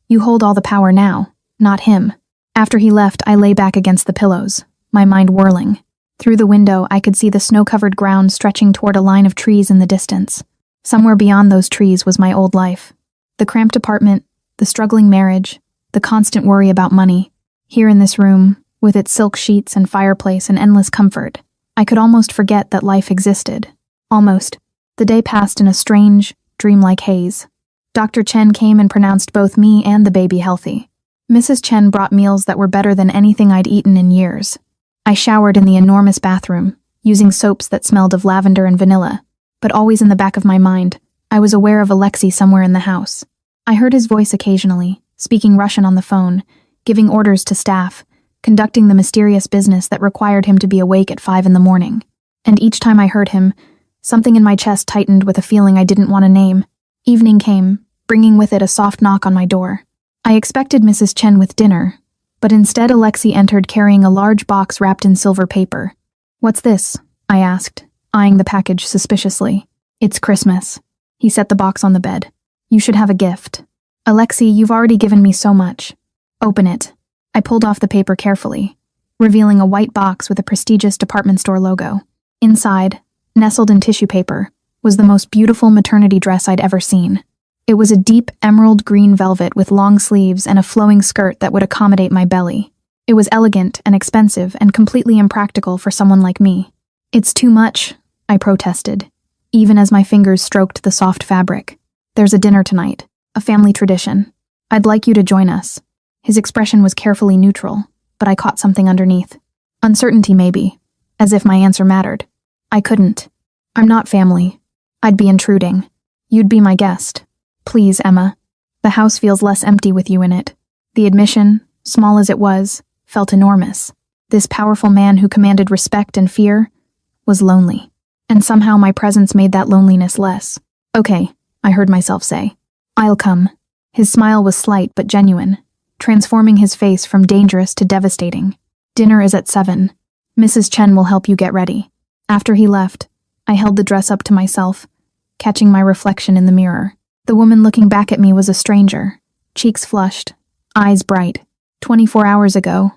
you hold all the power now, not him." After he left, I lay back against the pillows, my mind whirling. Through the window, I could see the snow-covered ground stretching toward a line of trees in the distance. Somewhere beyond those trees was my old life. The cramped apartment, the struggling marriage, the constant worry about money. Here in this room, with its silk sheets and fireplace and endless comfort, I could almost forget that life existed. Almost. The day passed in a strange, dreamlike haze. Dr. Chen came and pronounced both me and the baby healthy. Mrs. Chen brought meals that were better than anything I'd eaten in years. I showered in the enormous bathroom, using soaps that smelled of lavender and vanilla, but always in the back of my mind, I was aware of Alexei somewhere in the house. I heard his voice occasionally, speaking Russian on the phone, giving orders to staff, conducting the mysterious business that required him to be awake at 5 in the morning. And each time I heard him, something in my chest tightened with a feeling I didn't want to name. Evening came, bringing with it a soft knock on my door. I expected Mrs. Chen with dinner, but instead Alexei entered carrying a large box wrapped in silver paper. "What's this?" I asked, eyeing the package suspiciously. It's Christmas. He set the box on the bed. You should have a gift. Alexei, you've already given me so much. Open it. I pulled off the paper carefully, revealing a white box with a prestigious department store logo. Inside, nestled in tissue paper, was the most beautiful maternity dress I'd ever seen. It was a deep emerald green velvet with long sleeves and a flowing skirt that would accommodate my belly. It was elegant and expensive and completely impractical for someone like me. It's too much, I protested, even as my fingers stroked the soft fabric. There's a dinner tonight, a family tradition. I'd like you to join us. His expression was carefully neutral, but I caught something underneath. Uncertainty, maybe, as if my answer mattered. I couldn't. I'm not family. I'd be intruding. You'd be my guest. Please, Emma. The house feels less empty with you in it. The admission, small as it was, felt enormous. This powerful man who commanded respect and fear was lonely. And somehow my presence made that loneliness less. Okay, I heard myself say. I'll come. His smile was slight but genuine, transforming his face from dangerous to devastating. Dinner is at 7. Mrs. Chen will help you get ready. After he left, I held the dress up to myself, catching my reflection in the mirror. The woman looking back at me was a stranger, cheeks flushed, eyes bright. 24 hours ago,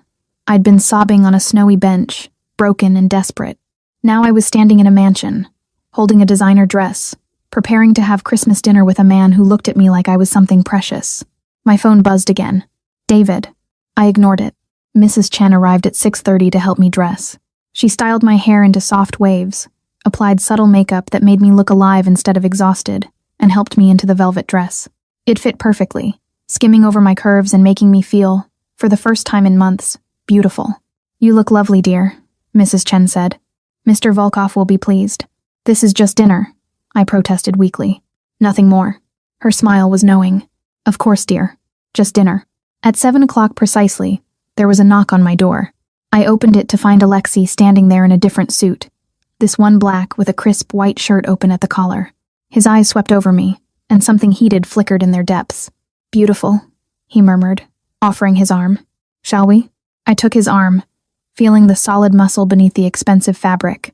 I'd been sobbing on a snowy bench, broken and desperate. Now I was standing in a mansion, holding a designer dress, preparing to have Christmas dinner with a man who looked at me like I was something precious. My phone buzzed again. David. I ignored it. Mrs. Chen arrived at 6:30 to help me dress. She styled my hair into soft waves, applied subtle makeup that made me look alive instead of exhausted, and helped me into the velvet dress. It fit perfectly, skimming over my curves and making me feel, for the first time in months, beautiful. You look lovely, dear, Mrs. Chen said. Mr. Volkov will be pleased. This is just dinner, I protested weakly. Nothing more. Her smile was knowing. Of course, dear. Just dinner. At 7 o'clock precisely, there was a knock on my door. I opened it to find Alexei standing there in a different suit, this one black with a crisp white shirt open at the collar. His eyes swept over me, and something heated flickered in their depths. Beautiful, he murmured, offering his arm. Shall we? I took his arm, feeling the solid muscle beneath the expensive fabric,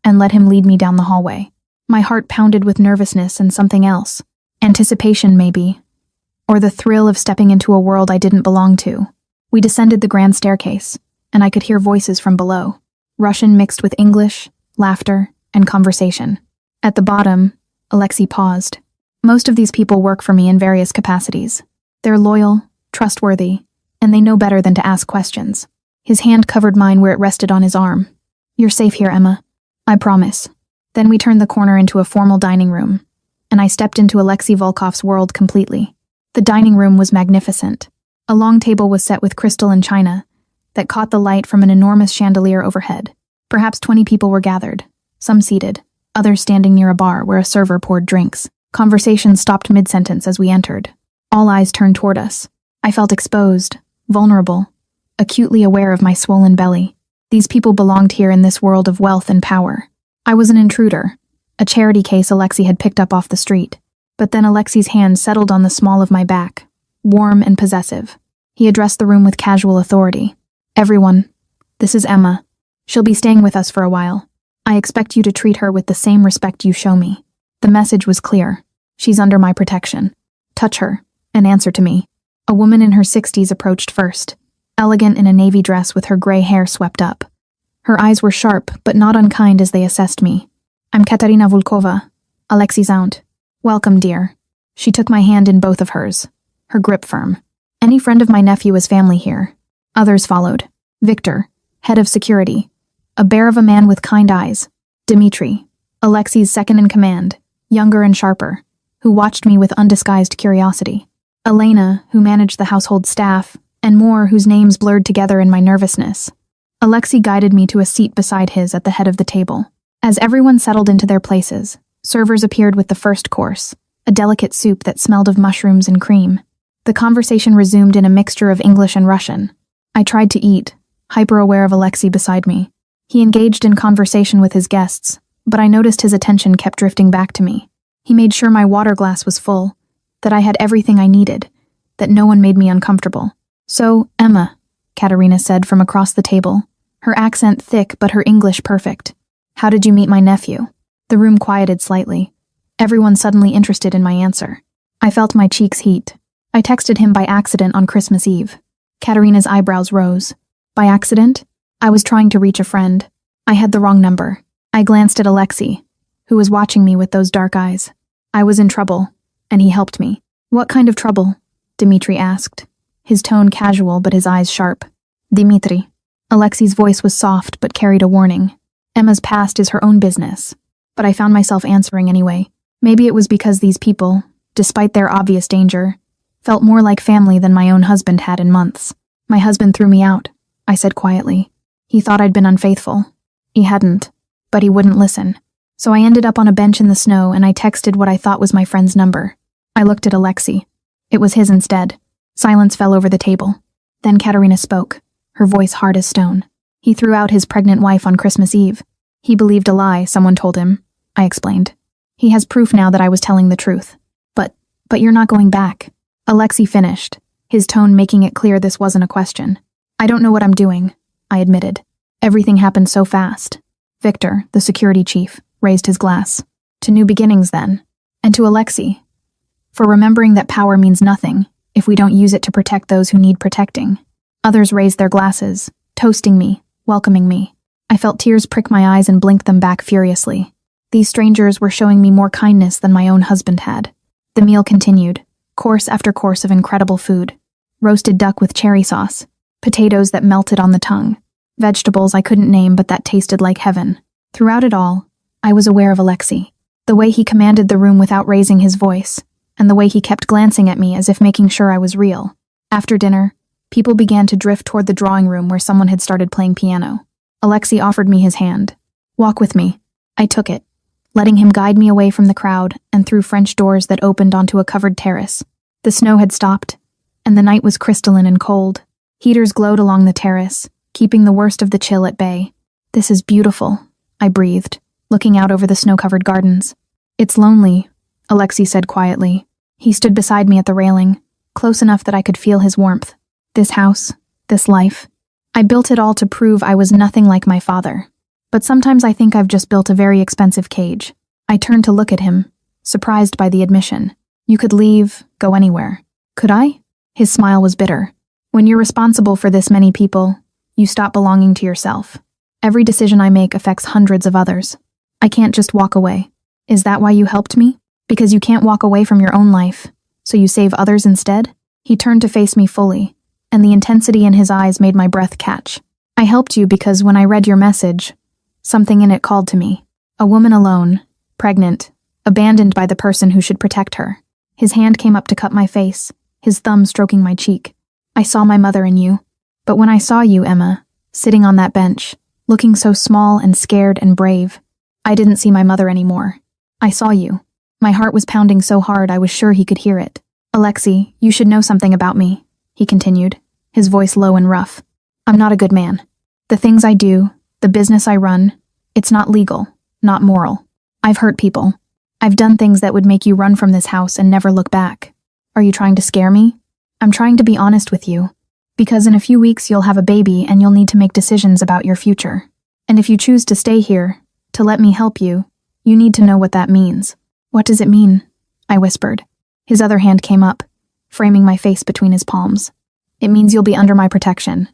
and let him lead me down the hallway. My heart pounded with nervousness and something else. Anticipation, maybe, or the thrill of stepping into a world I didn't belong to. We descended the grand staircase, and I could hear voices from below, Russian mixed with English, laughter, and conversation. At the bottom, Alexei paused. Most of these people work for me in various capacities. They're loyal, trustworthy, and they know better than to ask questions. His hand covered mine where it rested on his arm. You're safe here, Emma. I promise. Then we turned the corner into a formal dining room, and I stepped into Alexei Volkov's world completely. The dining room was magnificent. A long table was set with crystal and china that caught the light from an enormous chandelier overhead. Perhaps 20 people were gathered, some seated, others standing near a bar where a server poured drinks. Conversation stopped mid-sentence as we entered. All eyes turned toward us. I felt exposed, vulnerable, acutely aware of my swollen belly. These people belonged here in this world of wealth and power. I was an intruder, a charity case Alexei had picked up off the street. But then Alexei's hand settled on the small of my back, warm and possessive. He addressed the room with casual authority. Everyone, this is Emma. She'll be staying with us for a while. I expect you to treat her with the same respect you show me. The message was clear. She's under my protection. Touch her, and answer to me. A woman in her 60s approached first, elegant in a navy dress with her gray hair swept up. Her eyes were sharp, but not unkind as they assessed me. I'm Katerina Volkova, Alexei's aunt. Welcome, dear. She took my hand in both of hers, her grip firm. Any friend of my nephew is family here. Others followed. Victor, head of security. A bear of a man with kind eyes. Dmitri, Alexei's second-in-command, younger and sharper, who watched me with undisguised curiosity. Elena, who managed the household staff, and more whose names blurred together in my nervousness. Alexei guided me to a seat beside his at the head of the table. As everyone settled into their places, servers appeared with the first course, a delicate soup that smelled of mushrooms and cream. The conversation resumed in a mixture of English and Russian. I tried to eat, hyper-aware of Alexei beside me. He engaged in conversation with his guests, but I noticed his attention kept drifting back to me. He made sure my water glass was full, that I had everything I needed, that no one made me uncomfortable. So, Emma, Katerina said from across the table, her accent thick but her English perfect. How did you meet my nephew? The room quieted slightly. Everyone suddenly interested in my answer. I felt my cheeks heat. I texted him by accident on Christmas Eve. Katerina's eyebrows rose. By accident? I was trying to reach a friend. I had the wrong number. I glanced at Alexei, who was watching me with those dark eyes. I was in trouble, and he helped me. What kind of trouble? Dmitri asked, his tone casual but his eyes sharp. Dmitri. Alexei's voice was soft but carried a warning. Emma's past is her own business. But I found myself answering anyway. Maybe it was because these people, despite their obvious danger, felt more like family than my own husband had in months. My husband threw me out, I said quietly. He thought I'd been unfaithful. He hadn't, but he wouldn't listen. So I ended up on a bench in the snow and I texted what I thought was my friend's number. I looked at Alexei. It was his instead. Silence fell over the table. Then Katerina spoke, her voice hard as stone. He threw out his pregnant wife on Christmas Eve. He believed a lie, someone told him, I explained. He has proof now that I was telling the truth. But you're not going back. Alexei finished, his tone making it clear this wasn't a question. I don't know what I'm doing, I admitted. Everything happened so fast. Victor, the security chief, raised his glass. To new beginnings then. And to Alexei. For remembering that power means nothing if we don't use it to protect those who need protecting. Others raised their glasses, toasting me, welcoming me. I felt tears prick my eyes and blinked them back furiously. These strangers were showing me more kindness than my own husband had. The meal continued, course after course of incredible food. Roasted duck with cherry sauce, potatoes that melted on the tongue, vegetables I couldn't name but that tasted like heaven. Throughout it all, I was aware of Alexei, the way he commanded the room without raising his voice, and the way he kept glancing at me as if making sure I was real. After dinner, people began to drift toward the drawing room where someone had started playing piano. Alexei offered me his hand. Walk with me. I took it, letting him guide me away from the crowd and through French doors that opened onto a covered terrace. The snow had stopped, and the night was crystalline and cold. Heaters glowed along the terrace, keeping the worst of the chill at bay. This is beautiful, I breathed, looking out over the snow-covered gardens. It's lonely, Alexei said quietly. He stood beside me at the railing, close enough that I could feel his warmth. This house, this life. I built it all to prove I was nothing like my father. But sometimes I think I've just built a very expensive cage. I turned to look at him, surprised by the admission. You could leave, go anywhere. Could I? His smile was bitter. When you're responsible for this many people, you stop belonging to yourself. Every decision I make affects hundreds of others. I can't just walk away. Is that why you helped me? Because you can't walk away from your own life, so you save others instead? He turned to face me fully, and the intensity in his eyes made my breath catch. I helped you because when I read your message, something in it called to me. A woman alone, pregnant, abandoned by the person who should protect her. His hand came up to cup my face, his thumb stroking my cheek. I saw my mother in you. But when I saw you, Emma, sitting on that bench, looking so small and scared and brave, I didn't see my mother anymore. I saw you. My heart was pounding so hard I was sure he could hear it. Alexei, you should know something about me, he continued, his voice low and rough. I'm not a good man. The things I do, the business I run, it's not legal, not moral. I've hurt people. I've done things that would make you run from this house and never look back. Are you trying to scare me? I'm trying to be honest with you. Because in a few weeks you'll have a baby and you'll need to make decisions about your future. And if you choose to stay here, to let me help you, you need to know what that means. What does it mean? I whispered. His other hand came up, framing my face between his palms. It means you'll be under my protection.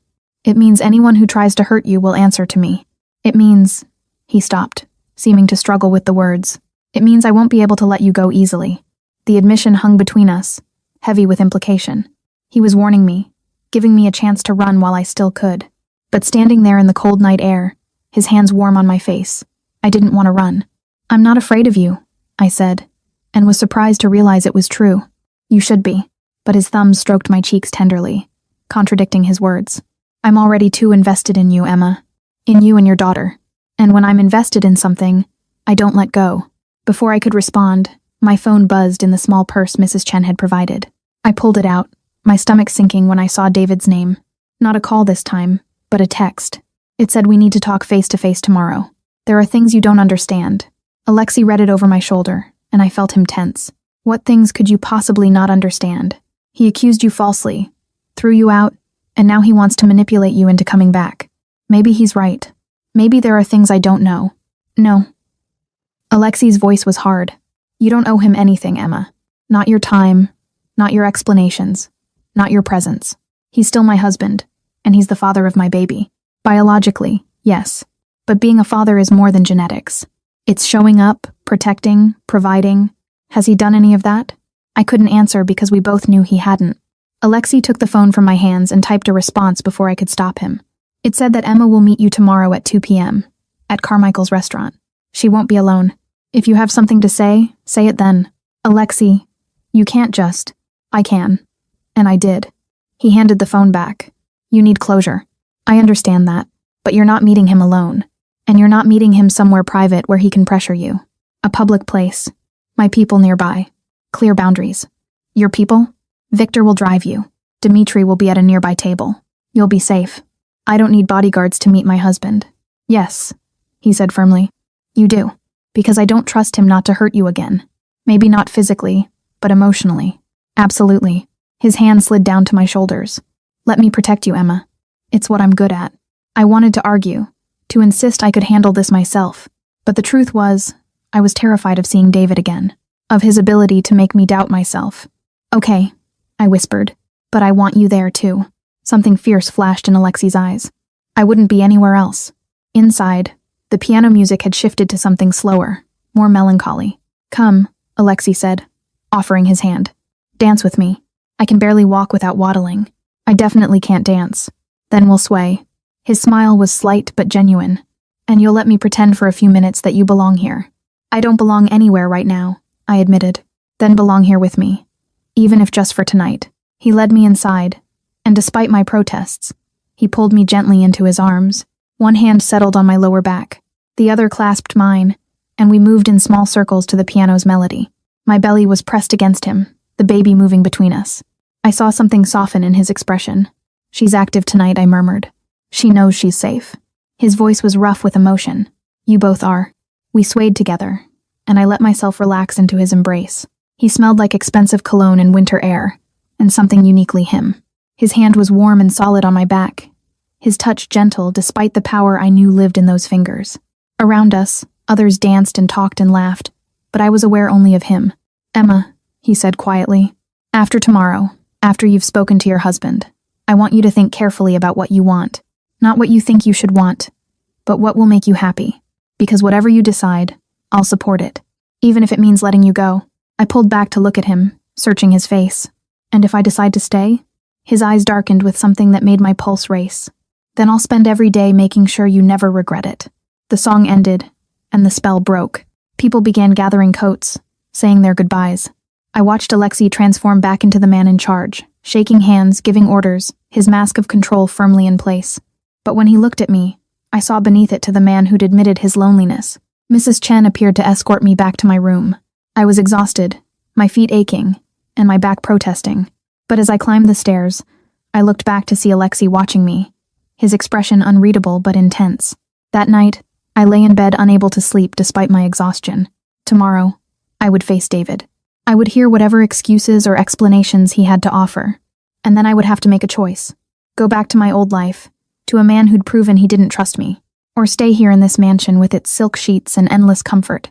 It means anyone who tries to hurt you will answer to me. It means... He stopped, seeming to struggle with the words. It means I won't be able to let you go easily. The admission hung between us, heavy with implication. He was warning me, giving me a chance to run while I still could. But standing there in the cold night air, his hands warm on my face, I didn't want to run. I'm not afraid of you, I said, and was surprised to realize it was true. You should be. But his thumbs stroked my cheeks tenderly, contradicting his words. I'm already too invested in you, Emma. In you and your daughter. And when I'm invested in something, I don't let go. Before I could respond, my phone buzzed in the small purse Mrs. Chen had provided. I pulled it out, my stomach sinking when I saw David's name. Not a call this time, but a text. It said we need to talk face-to-face tomorrow. There are things you don't understand. Alexei read it over my shoulder, and I felt him tense. What things could you possibly not understand? He accused you falsely, threw you out, and now he wants to manipulate you into coming back. Maybe he's right. Maybe there are things I don't know. No. Alexi's voice was hard. You don't owe him anything, Emma. Not your time, not your explanations, not your presence. He's still my husband, and he's the father of my baby. Biologically, yes. But being a father is more than genetics. It's showing up, protecting, providing. Has he done any of that? I couldn't answer because we both knew he hadn't. Alexei took the phone from my hands and typed a response before I could stop him. It said that Emma will meet you tomorrow at 2 p.m. at Carmichael's restaurant. She won't be alone. If you have something to say it then. Alexei, you can't just. I can. And I did. He handed the phone back. You need closure. I understand that. But you're not meeting him alone. And you're not meeting him somewhere private where he can pressure you. A public place. My people nearby. Clear boundaries. Your people? Victor will drive you. Dmitri will be at a nearby table. You'll be safe. I don't need bodyguards to meet my husband. Yes, he said firmly. You do. Because I don't trust him not to hurt you again. Maybe not physically, but emotionally. Absolutely. His hand slid down to my shoulders. Let me protect you, Emma. It's what I'm good at. I wanted to argue, to insist I could handle this myself. But the truth was, I was terrified of seeing David again, of his ability to make me doubt myself. Okay, I whispered, but I want you there too. Something fierce flashed in Alexei's eyes. I wouldn't be anywhere else. Inside, the piano music had shifted to something slower, more melancholy. Come, Alexei said, offering his hand. Dance with me. I can barely walk without waddling. I definitely can't dance. Then we'll sway. His smile was slight but genuine. And you'll let me pretend for a few minutes that you belong here. I don't belong anywhere right now, I admitted. Then belong here with me. Even if just for tonight. He led me inside, and despite my protests, he pulled me gently into his arms. One hand settled on my lower back, the other clasped mine, and we moved in small circles to the piano's melody. My belly was pressed against him, the baby moving between us. I saw something soften in his expression. She's active tonight, I murmured. She knows she's safe. His voice was rough with emotion. You both are. We swayed together, and I let myself relax into his embrace. He smelled like expensive cologne and winter air, and something uniquely him. His hand was warm and solid on my back, his touch gentle despite the power I knew lived in those fingers. Around us, others danced and talked and laughed, but I was aware only of him. Emma, he said quietly, after tomorrow, after you've spoken to your husband, I want you to think carefully about what you want. Not what you think you should want, but what will make you happy. Because whatever you decide, I'll support it. Even if it means letting you go. I pulled back to look at him, searching his face. And if I decide to stay? His eyes darkened with something that made my pulse race. Then I'll spend every day making sure you never regret it. The song ended, and the spell broke. People began gathering coats, saying their goodbyes. I watched Alexei transform back into the man in charge, shaking hands, giving orders, his mask of control firmly in place. But when he looked at me, I saw beneath it to the man who'd admitted his loneliness. Mrs. Chen appeared to escort me back to my room. I was exhausted, my feet aching, and my back protesting. But as I climbed the stairs, I looked back to see Alexei watching me, his expression unreadable but intense. That night, I lay in bed unable to sleep despite my exhaustion. Tomorrow, I would face David. I would hear whatever excuses or explanations he had to offer, and then I would have to make a choice. Go back to my old life, to a man who'd proven he didn't trust me, or stay here in this mansion with its silk sheets and endless comfort,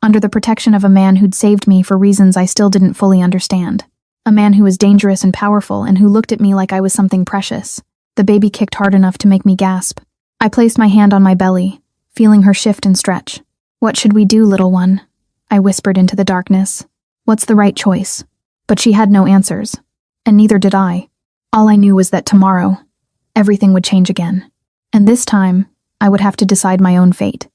under the protection of a man who'd saved me for reasons I still didn't fully understand. A man who was dangerous and powerful and who looked at me like I was something precious. The baby kicked hard enough to make me gasp. I placed my hand on my belly, feeling her shift and stretch. What should we do, little one? I whispered into the darkness. What's the right choice? But she had no answers, and neither did I. All I knew was that tomorrow, everything would change again. And this time, I would have to decide my own fate.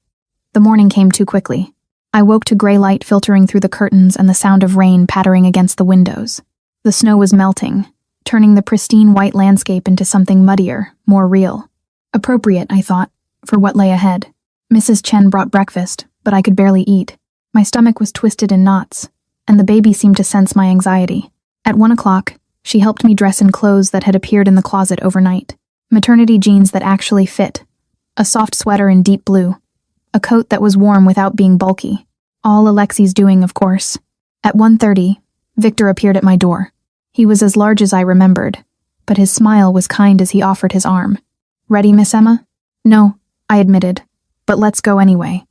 The morning came too quickly. I woke to gray light filtering through the curtains and the sound of rain pattering against the windows. The snow was melting, turning the pristine white landscape into something muddier, more real. Appropriate, I thought, for what lay ahead. Mrs. Chen brought breakfast, but I could barely eat. My stomach was twisted in knots, and the baby seemed to sense my anxiety. At 1 o'clock, she helped me dress in clothes that had appeared in the closet overnight. Maternity jeans that actually fit. A soft sweater in deep blue. A coat that was warm without being bulky. All Alexei's doing, of course. At 1:30, Victor appeared at my door. He was as large as I remembered, but his smile was kind as he offered his arm. Ready, Miss Emma? No, I admitted, but let's go anyway.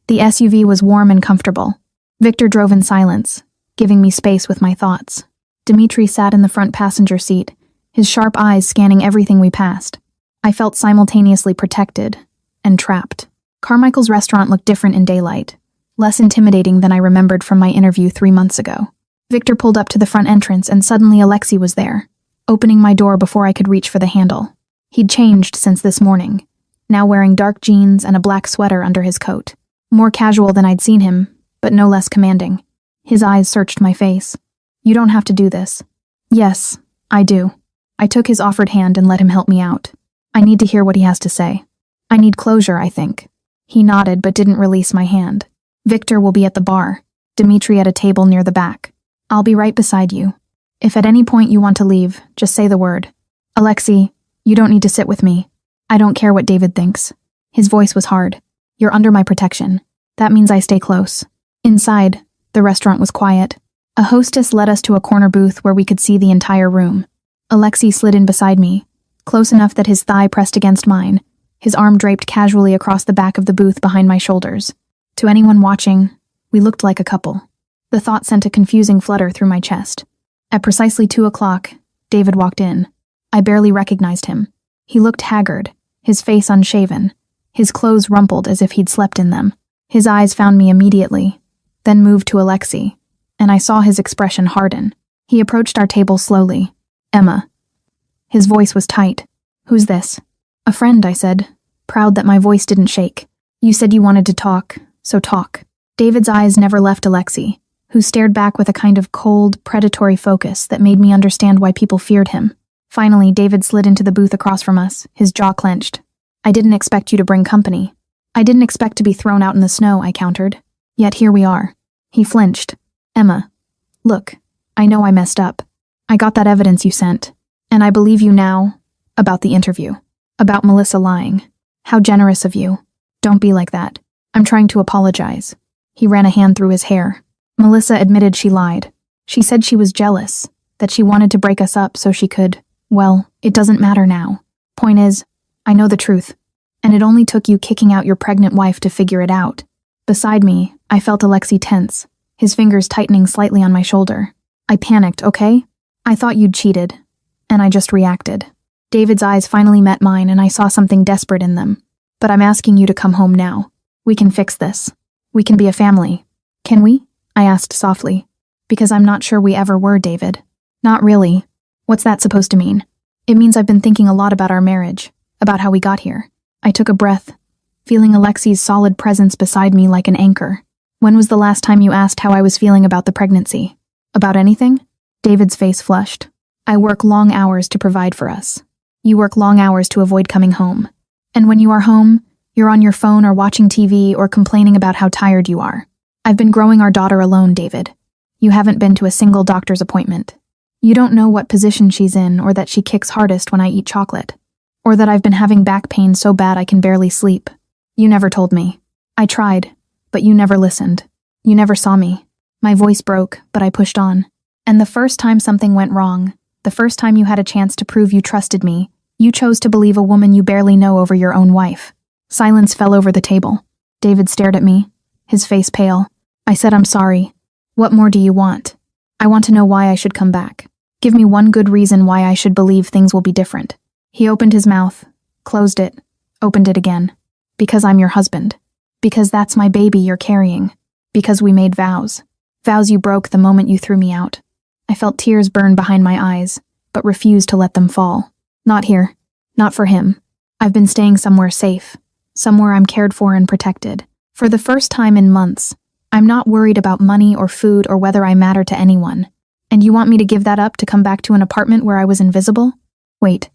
The SUV was warm and comfortable. Victor drove in silence, giving me space with my thoughts. Dimitri sat in the front passenger seat, his sharp eyes scanning everything we passed. I felt simultaneously protected and trapped. Carmichael's restaurant looked different in daylight, less intimidating than I remembered from my interview 3 months ago. Victor pulled up to the front entrance and suddenly Alexei was there, opening my door before I could reach for the handle. He'd changed since this morning, now wearing dark jeans and a black sweater under his coat. More casual than I'd seen him, but no less commanding. His eyes searched my face. "You don't have to do this." "Yes, I do." I took his offered hand and let him help me out. "I need to hear what he has to say. I need closure, I think." He nodded but didn't release my hand. "Victor will be at the bar, Dimitri at a table near the back. I'll be right beside you. If at any point you want to leave, just say the word. Alexei, you don't need to sit with me. I don't care what David thinks." His voice was hard. "You're under my protection. That means I stay close." Inside, the restaurant was quiet. A hostess led us to a corner booth where we could see the entire room. Alexei slid in beside me, close enough that his thigh pressed against mine, his arm draped casually across the back of the booth behind my shoulders. To anyone watching, we looked like a couple. The thought sent a confusing flutter through my chest. At precisely 2 o'clock, David walked in. I barely recognized him. He looked haggard, his face unshaven, his clothes rumpled as if he'd slept in them. His eyes found me immediately, then moved to Alexei, and I saw his expression harden. He approached our table slowly. "Emma." His voice was tight. "Who's this?" "A friend," I said, proud that my voice didn't shake. "You said you wanted to talk, so talk." David's eyes never left Alexei, who stared back with a kind of cold, predatory focus that made me understand why people feared him. Finally, David slid into the booth across from us, his jaw clenched. "I didn't expect you to bring company." "I didn't expect to be thrown out in the snow," I countered. "Yet here we are." He flinched. "Emma, look, I know I messed up. I got that evidence you sent, and I believe you now about the interview, about Melissa lying. How generous of you. Don't be like that. I'm trying to apologize." He ran a hand through his hair. "Melissa admitted she lied. She said she was jealous, that she wanted to break us up so she could, well, it doesn't matter now. Point is, I know the truth, and it only took you kicking out your pregnant wife to figure it out." Beside me, I felt Alexei tense, his fingers tightening slightly on my shoulder. I panicked, "Okay? I thought you'd cheated." And I just reacted. David's eyes finally met mine and I saw something desperate in them. "But I'm asking you to come home now. We can fix this. We can be a family." "Can we?" I asked softly. "Because I'm not sure we ever were, David." "Not really." "What's that supposed to mean?" "It means I've been thinking a lot about our marriage, about how we got here." I took a breath, feeling Alexei's solid presence beside me like an anchor. "When was the last time you asked how I was feeling about the pregnancy? About anything?" David's face flushed. "I work long hours to provide for us. You work long hours to avoid coming home. And when you are home, you're on your phone or watching TV or complaining about how tired you are. I've been growing our daughter alone, David. You haven't been to a single doctor's appointment. You don't know what position she's in or that she kicks hardest when I eat chocolate. Or that I've been having back pain so bad I can barely sleep. You never told me. I tried, but you never listened. You never saw me." My voice broke, but I pushed on. "And the first time something went wrong, the first time you had a chance to prove you trusted me, you chose to believe a woman you barely know over your own wife." Silence fell over the table. David stared at me, his face pale. I said, "I'm sorry. What more do you want?" "I want to know why I should come back. Give me one good reason why I should believe things will be different." He opened his mouth, closed it, opened it again. "Because I'm your husband. Because that's my baby you're carrying. Because we made vows. Vows you broke the moment you threw me out." I felt tears burn behind my eyes, but refused to let them fall. "Not here. Not for him. I've been staying somewhere safe. Somewhere I'm cared for and protected. For the first time in months, I'm not worried about money or food or whether I matter to anyone. And you want me to give that up to come back to an apartment where I was invisible? Wait."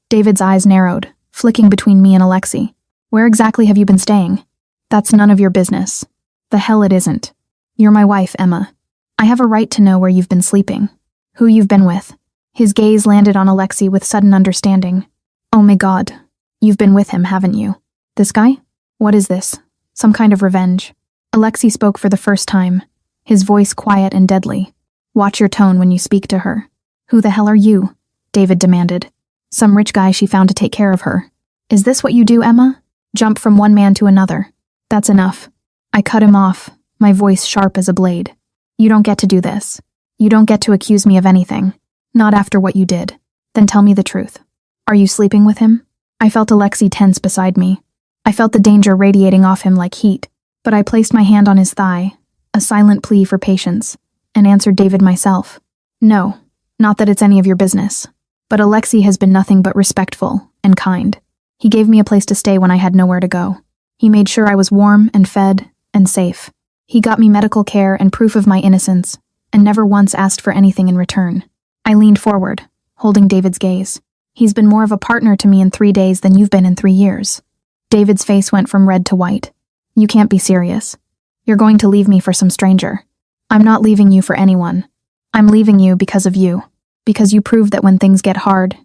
David's eyes narrowed, flicking between me and Alexei. "Where exactly have you been staying?" "That's none of your business." "The hell it isn't. You're my wife, Emma. I have a right to know where you've been sleeping. Who you've been with." His gaze landed on Alexei with sudden understanding. "Oh my God. You've been with him, haven't you? This guy? What is this? Some kind of revenge?" Alexei spoke for the first time, his voice quiet and deadly. "Watch your tone when you speak to her." "Who the hell are you?" David demanded. "Some rich guy she found to take care of her." "Is this what you do, Emma? Jump from one man to another?" "That's enough. I cut him off, my voice sharp as a blade. You don't get to do this. You don't get to accuse me of anything. Not after what you did. Then tell me the truth. Are you sleeping with him? I felt Alexei tense beside me. I felt the danger radiating off him like heat, but I placed my hand on his thigh, a silent plea for patience, and answered David myself. No, not that it's any of your business, but Alexei has been nothing but respectful and kind. He gave me a place to stay when I had nowhere to go. He made sure I was warm and fed and safe. He got me medical care and proof of my innocence, and never once asked for anything in return. I leaned forward, holding David's gaze. He's been more of a partner to me in 3 days than you've been in 3 years. David's face went from red to white. You can't be serious. You're going to leave me for some stranger. I'm not leaving you for anyone. I'm leaving you because of you. Because you proved that when things get hard,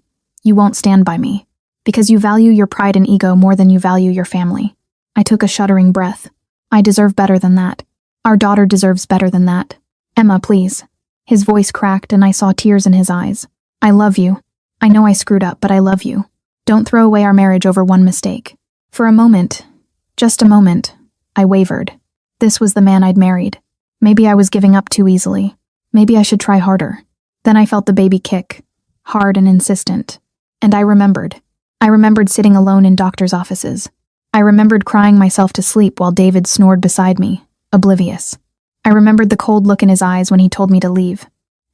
you won't stand by me. Because you value your pride and ego more than you value your family. I took a shuddering breath. I deserve better than that. Our daughter deserves better than that. Emma, please. His voice cracked and I saw tears in his eyes. I love you. I know I screwed up, but I love you. Don't throw away our marriage over one mistake. For a moment, just a moment, I wavered. This was the man I'd married. Maybe I was giving up too easily. Maybe I should try harder. Then I felt the baby kick, hard and insistent. And I remembered. I remembered sitting alone in doctors' offices. I remembered crying myself to sleep while David snored beside me, oblivious. I remembered the cold look in his eyes when he told me to leave.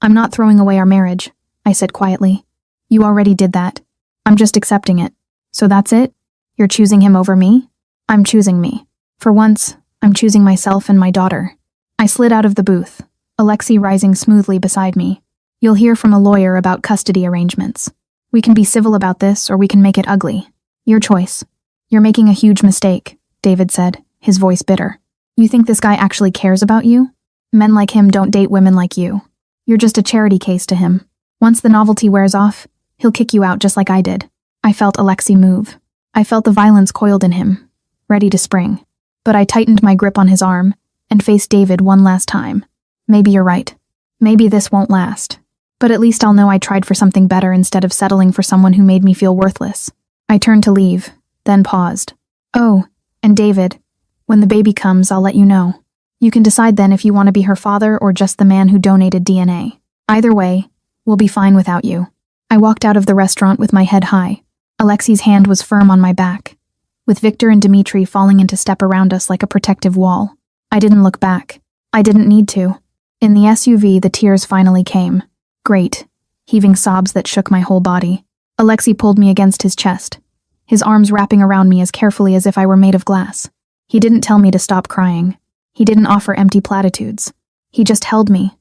I'm not throwing away our marriage, I said quietly. You already did that. I'm just accepting it. So that's it? You're choosing him over me? I'm choosing me. For once, I'm choosing myself and my daughter. I slid out of the booth, Alexei rising smoothly beside me. You'll hear from a lawyer about custody arrangements. We can be civil about this or we can make it ugly. Your choice. You're making a huge mistake, David said, his voice bitter. You think this guy actually cares about you? Men like him don't date women like you. You're just a charity case to him. Once the novelty wears off, he'll kick you out just like I did. I felt Alexei move. I felt the violence coiled in him, ready to spring. But I tightened my grip on his arm and faced David one last time. Maybe you're right. Maybe this won't last. But at least I'll know I tried for something better instead of settling for someone who made me feel worthless. I turned to leave, then paused. Oh, and David, when the baby comes, I'll let you know. You can decide then if you want to be her father or just the man who donated DNA. Either way, we'll be fine without you. I walked out of the restaurant with my head high. Alexei's hand was firm on my back, with Victor and Dmitri falling into step around us like a protective wall. I didn't look back. I didn't need to. In the SUV, the tears finally came. Great, heaving sobs that shook my whole body. Alexei pulled me against his chest, his arms wrapping around me as carefully as if I were made of glass. He didn't tell me to stop crying. He didn't offer empty platitudes. He just held me,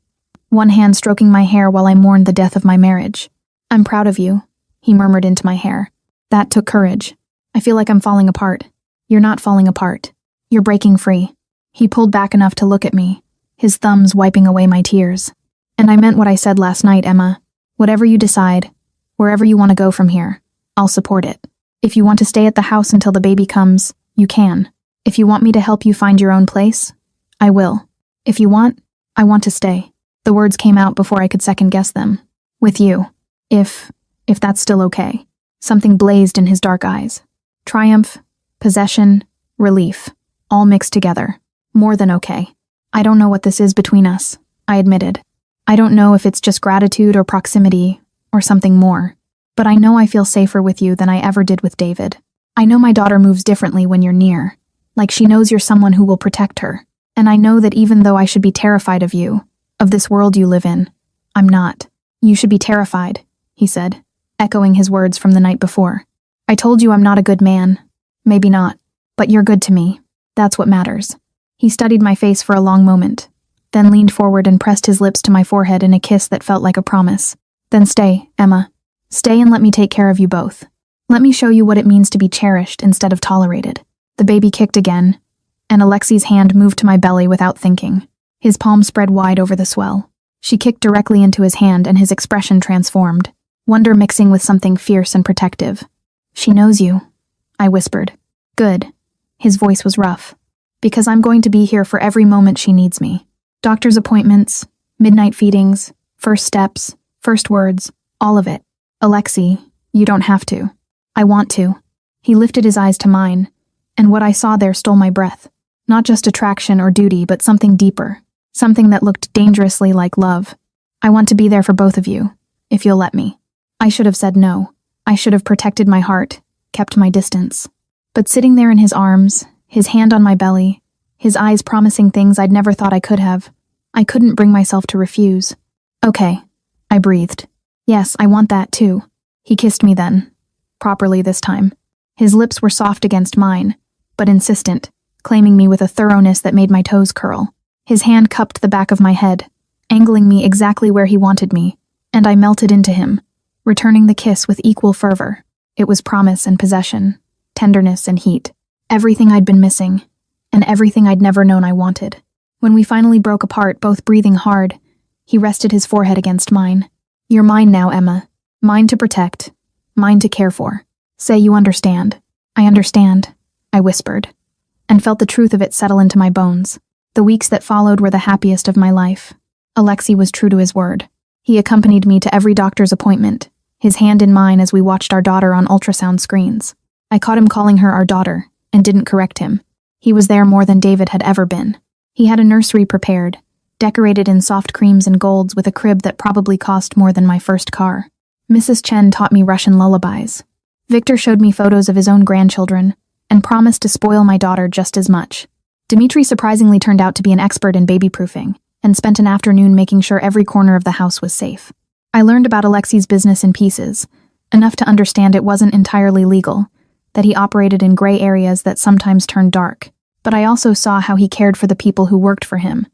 one hand stroking my hair while I mourned the death of my marriage. I'm proud of you, he murmured into my hair. That took courage. I feel like I'm falling apart. You're not falling apart. You're breaking free. He pulled back enough to look at me, his thumbs wiping away my tears. And I meant what I said last night, Emma. Whatever you decide, wherever you want to go from here, I'll support it. If you want to stay at the house until the baby comes, you can. If you want me to help you find your own place, I will. If you want, I want to stay. The words came out before I could second guess them. With you. If that's still okay. Something blazed in his dark eyes. Triumph, possession, relief, all mixed together. More than okay. I don't know what this is between us, I admitted. I don't know if it's just gratitude or proximity or something more. But I know I feel safer with you than I ever did with David. I know my daughter moves differently when you're near. Like she knows you're someone who will protect her. And I know that even though I should be terrified of you, of this world you live in, I'm not. You should be terrified, he said, echoing his words from the night before. I told you I'm not a good man. Maybe not. But you're good to me. That's what matters. He studied my face for a long moment, then leaned forward and pressed his lips to my forehead in a kiss that felt like a promise. Then stay, Emma. Stay and let me take care of you both. Let me show you what it means to be cherished instead of tolerated. The baby kicked again, and Alexei's hand moved to my belly without thinking. His palm spread wide over the swell. She kicked directly into his hand and his expression transformed, wonder mixing with something fierce and protective. She knows you, I whispered. Good. His voice was rough. Because I'm going to be here for every moment she needs me. Doctor's appointments, midnight feedings, first steps, first words, all of it. Alexei, you don't have to. I want to. He lifted his eyes to mine, and what I saw there stole my breath. Not just attraction or duty, but something deeper. Something that looked dangerously like love. I want to be there for both of you, if you'll let me. I should have said no. I should have protected my heart, kept my distance. But sitting there in his arms, his hand on my belly, his eyes promising things I'd never thought I could have, I couldn't bring myself to refuse. Okay, I breathed. Yes, I want that too. He kissed me then. Properly this time. His lips were soft against mine, but insistent, claiming me with a thoroughness that made my toes curl. His hand cupped the back of my head, angling me exactly where he wanted me, and I melted into him, returning the kiss with equal fervor. It was promise and possession, tenderness and heat, everything I'd been missing, and everything I'd never known I wanted. When we finally broke apart, both breathing hard, he rested his forehead against mine. You're mine now, Emma. Mine to protect. Mine to care for. Say you understand. I understand, I whispered, and felt the truth of it settle into my bones. The weeks that followed were the happiest of my life. Alexei was true to his word. He accompanied me to every doctor's appointment, his hand in mine as we watched our daughter on ultrasound screens. I caught him calling her our daughter, and didn't correct him. He was there more than David had ever been. He had a nursery prepared, decorated in soft creams and golds with a crib that probably cost more than my first car. Mrs. Chen taught me Russian lullabies. Victor showed me photos of his own grandchildren, and promised to spoil my daughter just as much. Dmitri surprisingly turned out to be an expert in baby-proofing, and spent an afternoon making sure every corner of the house was safe. I learned about Alexei's business in pieces, enough to understand it wasn't entirely legal, that he operated in gray areas that sometimes turned dark. But I also saw how he cared for the people who worked for him,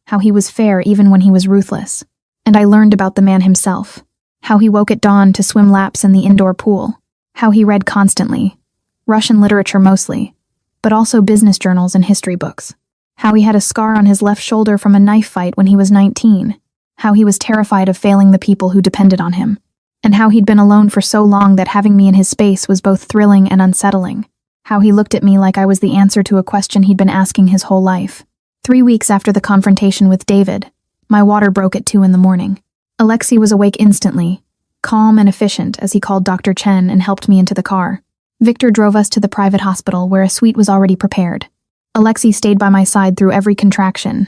how he was fair even when he was ruthless. And I learned about the man himself, how he woke at dawn to swim laps in the indoor pool, how he read constantly, Russian literature mostly, but also business journals and history books, how he had a scar on his left shoulder from a knife fight when he was 19, how he was terrified of failing the people who depended on him, and how he'd been alone for so long that having me in his space was both thrilling and unsettling, how he looked at me like I was the answer to a question he'd been asking his whole life. 3 weeks after the confrontation with David, my water broke at 2 a.m. Alexei was awake instantly, calm and efficient as he called Dr. Chen and helped me into the car. Victor drove us to the private hospital where a suite was already prepared. Alexei stayed by my side through every contraction,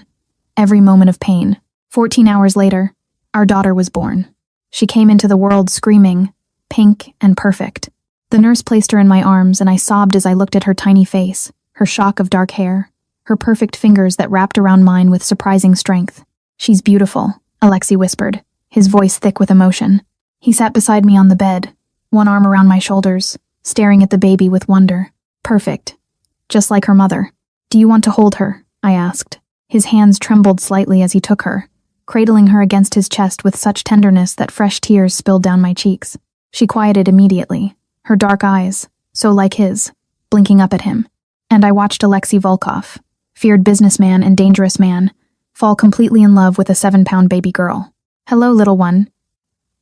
every moment of pain. 14 hours later, our daughter was born. She came into the world screaming, pink and perfect. The nurse placed her in my arms and I sobbed as I looked at her tiny face, her shock of dark hair, her perfect fingers that wrapped around mine with surprising strength. She's beautiful, Alexei whispered, his voice thick with emotion. He sat beside me on the bed, one arm around my shoulders, staring at the baby with wonder. Perfect. Just like her mother. Do you want to hold her? I asked. His hands trembled slightly as he took her, cradling her against his chest with such tenderness that fresh tears spilled down my cheeks. She quieted immediately, her dark eyes, so like his, blinking up at him. And I watched Alexei Volkov, feared businessman and dangerous man, fall completely in love with a 7-pound baby girl. Hello, little one,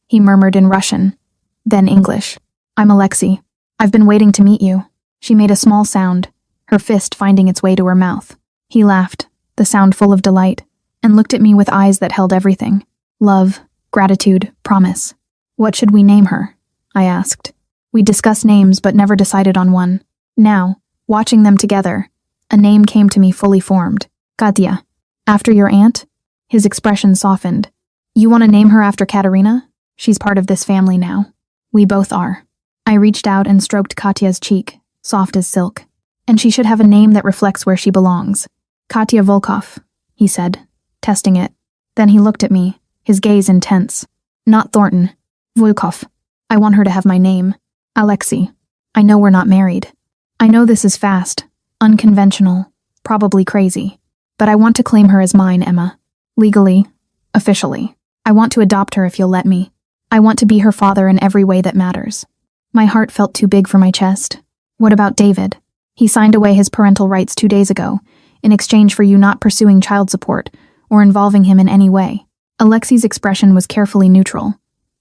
he murmured in Russian, then English. I'm Alexei. I've been waiting to meet you. She made a small sound, her fist finding its way to her mouth. He laughed, the sound full of delight, and looked at me with eyes that held everything. Love, gratitude, promise. What should we name her? I asked. We discussed names but never decided on one. Now, watching them together, a name came to me fully formed. Katya. After your aunt? His expression softened. You want to name her after Katerina? She's part of this family now. We both are. I reached out and stroked Katya's cheek, soft as silk. And she should have a name that reflects where she belongs. Katya Volkov, he said, testing it. Then he looked at me, his gaze intense. Not Thornton. Volkov. I want her to have my name. Alexei. I know we're not married. I know this is fast, unconventional, probably crazy. But I want to claim her as mine, Emma. Legally, officially. I want to adopt her if you'll let me. I want to be her father in every way that matters. My heart felt too big for my chest. What about David? He signed away his parental rights 2 days ago, in exchange for you not pursuing child support or involving him in any way. Alexei's expression was carefully neutral,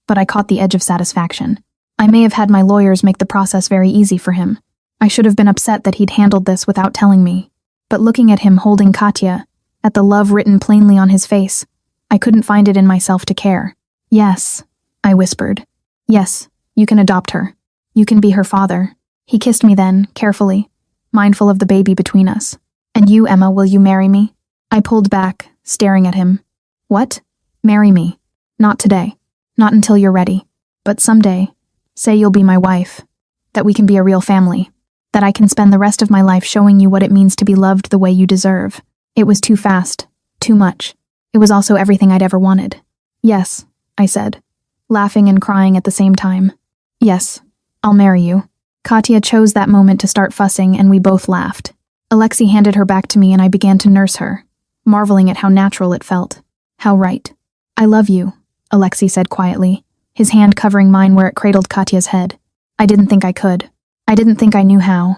but I caught the edge of satisfaction. I may have had my lawyers make the process very easy for him. I should have been upset that he'd handled this without telling me. But looking at him holding Katya, at the love written plainly on his face, I couldn't find it in myself to care. Yes, I whispered. Yes, you can adopt her. You can be her father. He kissed me then, carefully, mindful of the baby between us. And you, Emma, will you marry me? I pulled back, staring at him. What? Marry me. Not today. Not until you're ready. But someday. Say you'll be my wife. That we can be a real family. That I can spend the rest of my life showing you what it means to be loved the way you deserve. It was too fast. Too much. It was also everything I'd ever wanted. Yes, I said, laughing and crying at the same time. Yes, I'll marry you. Katya chose that moment to start fussing, and we both laughed. Alexei handed her back to me, and I began to nurse her, marveling at how natural it felt. How right. I love you, Alexei said quietly, his hand covering mine where it cradled Katya's head. I didn't think I could. I didn't think I knew how.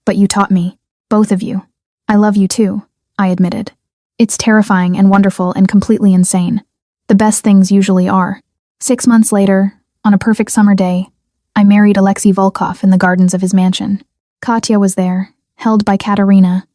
But you taught me. Both of you. I love you too, I admitted. It's terrifying and wonderful and completely insane. The best things usually are. 6 months later, on a perfect summer day, I married Alexei Volkov in the gardens of his mansion. Katya was there, held by Katerina,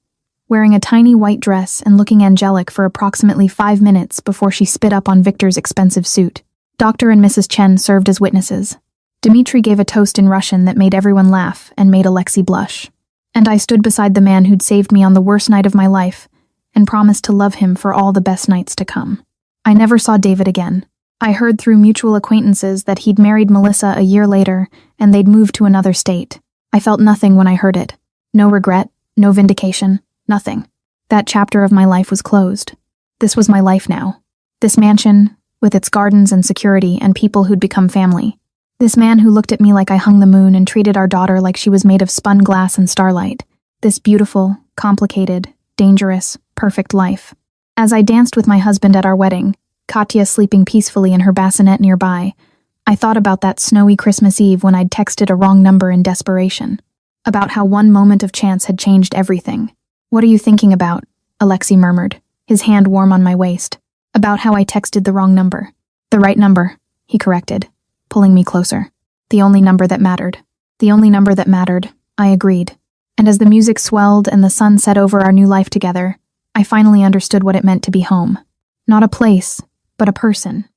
wearing a tiny white dress and looking angelic for approximately 5 minutes before she spit up on Victor's expensive suit. Dr. and Mrs. Chen served as witnesses. Dmitri gave a toast in Russian that made everyone laugh and made Alexei blush. And I stood beside the man who'd saved me on the worst night of my life and promised to love him for all the best nights to come. I never saw David again. I heard through mutual acquaintances that he'd married Melissa a year later and they'd moved to another state. I felt nothing when I heard it. No regret, no vindication, nothing. That chapter of my life was closed. This was my life now. This mansion, with its gardens and security and people who'd become family. This man who looked at me like I hung the moon and treated our daughter like she was made of spun glass and starlight. This beautiful, complicated, dangerous, perfect life. As I danced with my husband at our wedding, Katya sleeping peacefully in her bassinet nearby, I thought about that snowy Christmas Eve when I'd texted a wrong number in desperation. About how one moment of chance had changed everything. What are you thinking about? Alexei murmured, his hand warm on my waist. About how I texted the wrong number. The right number, he corrected, pulling me closer. The only number that mattered. The only number that mattered, I agreed. And as the music swelled and the sun set over our new life together, I finally understood what it meant to be home. Not a place, but a person.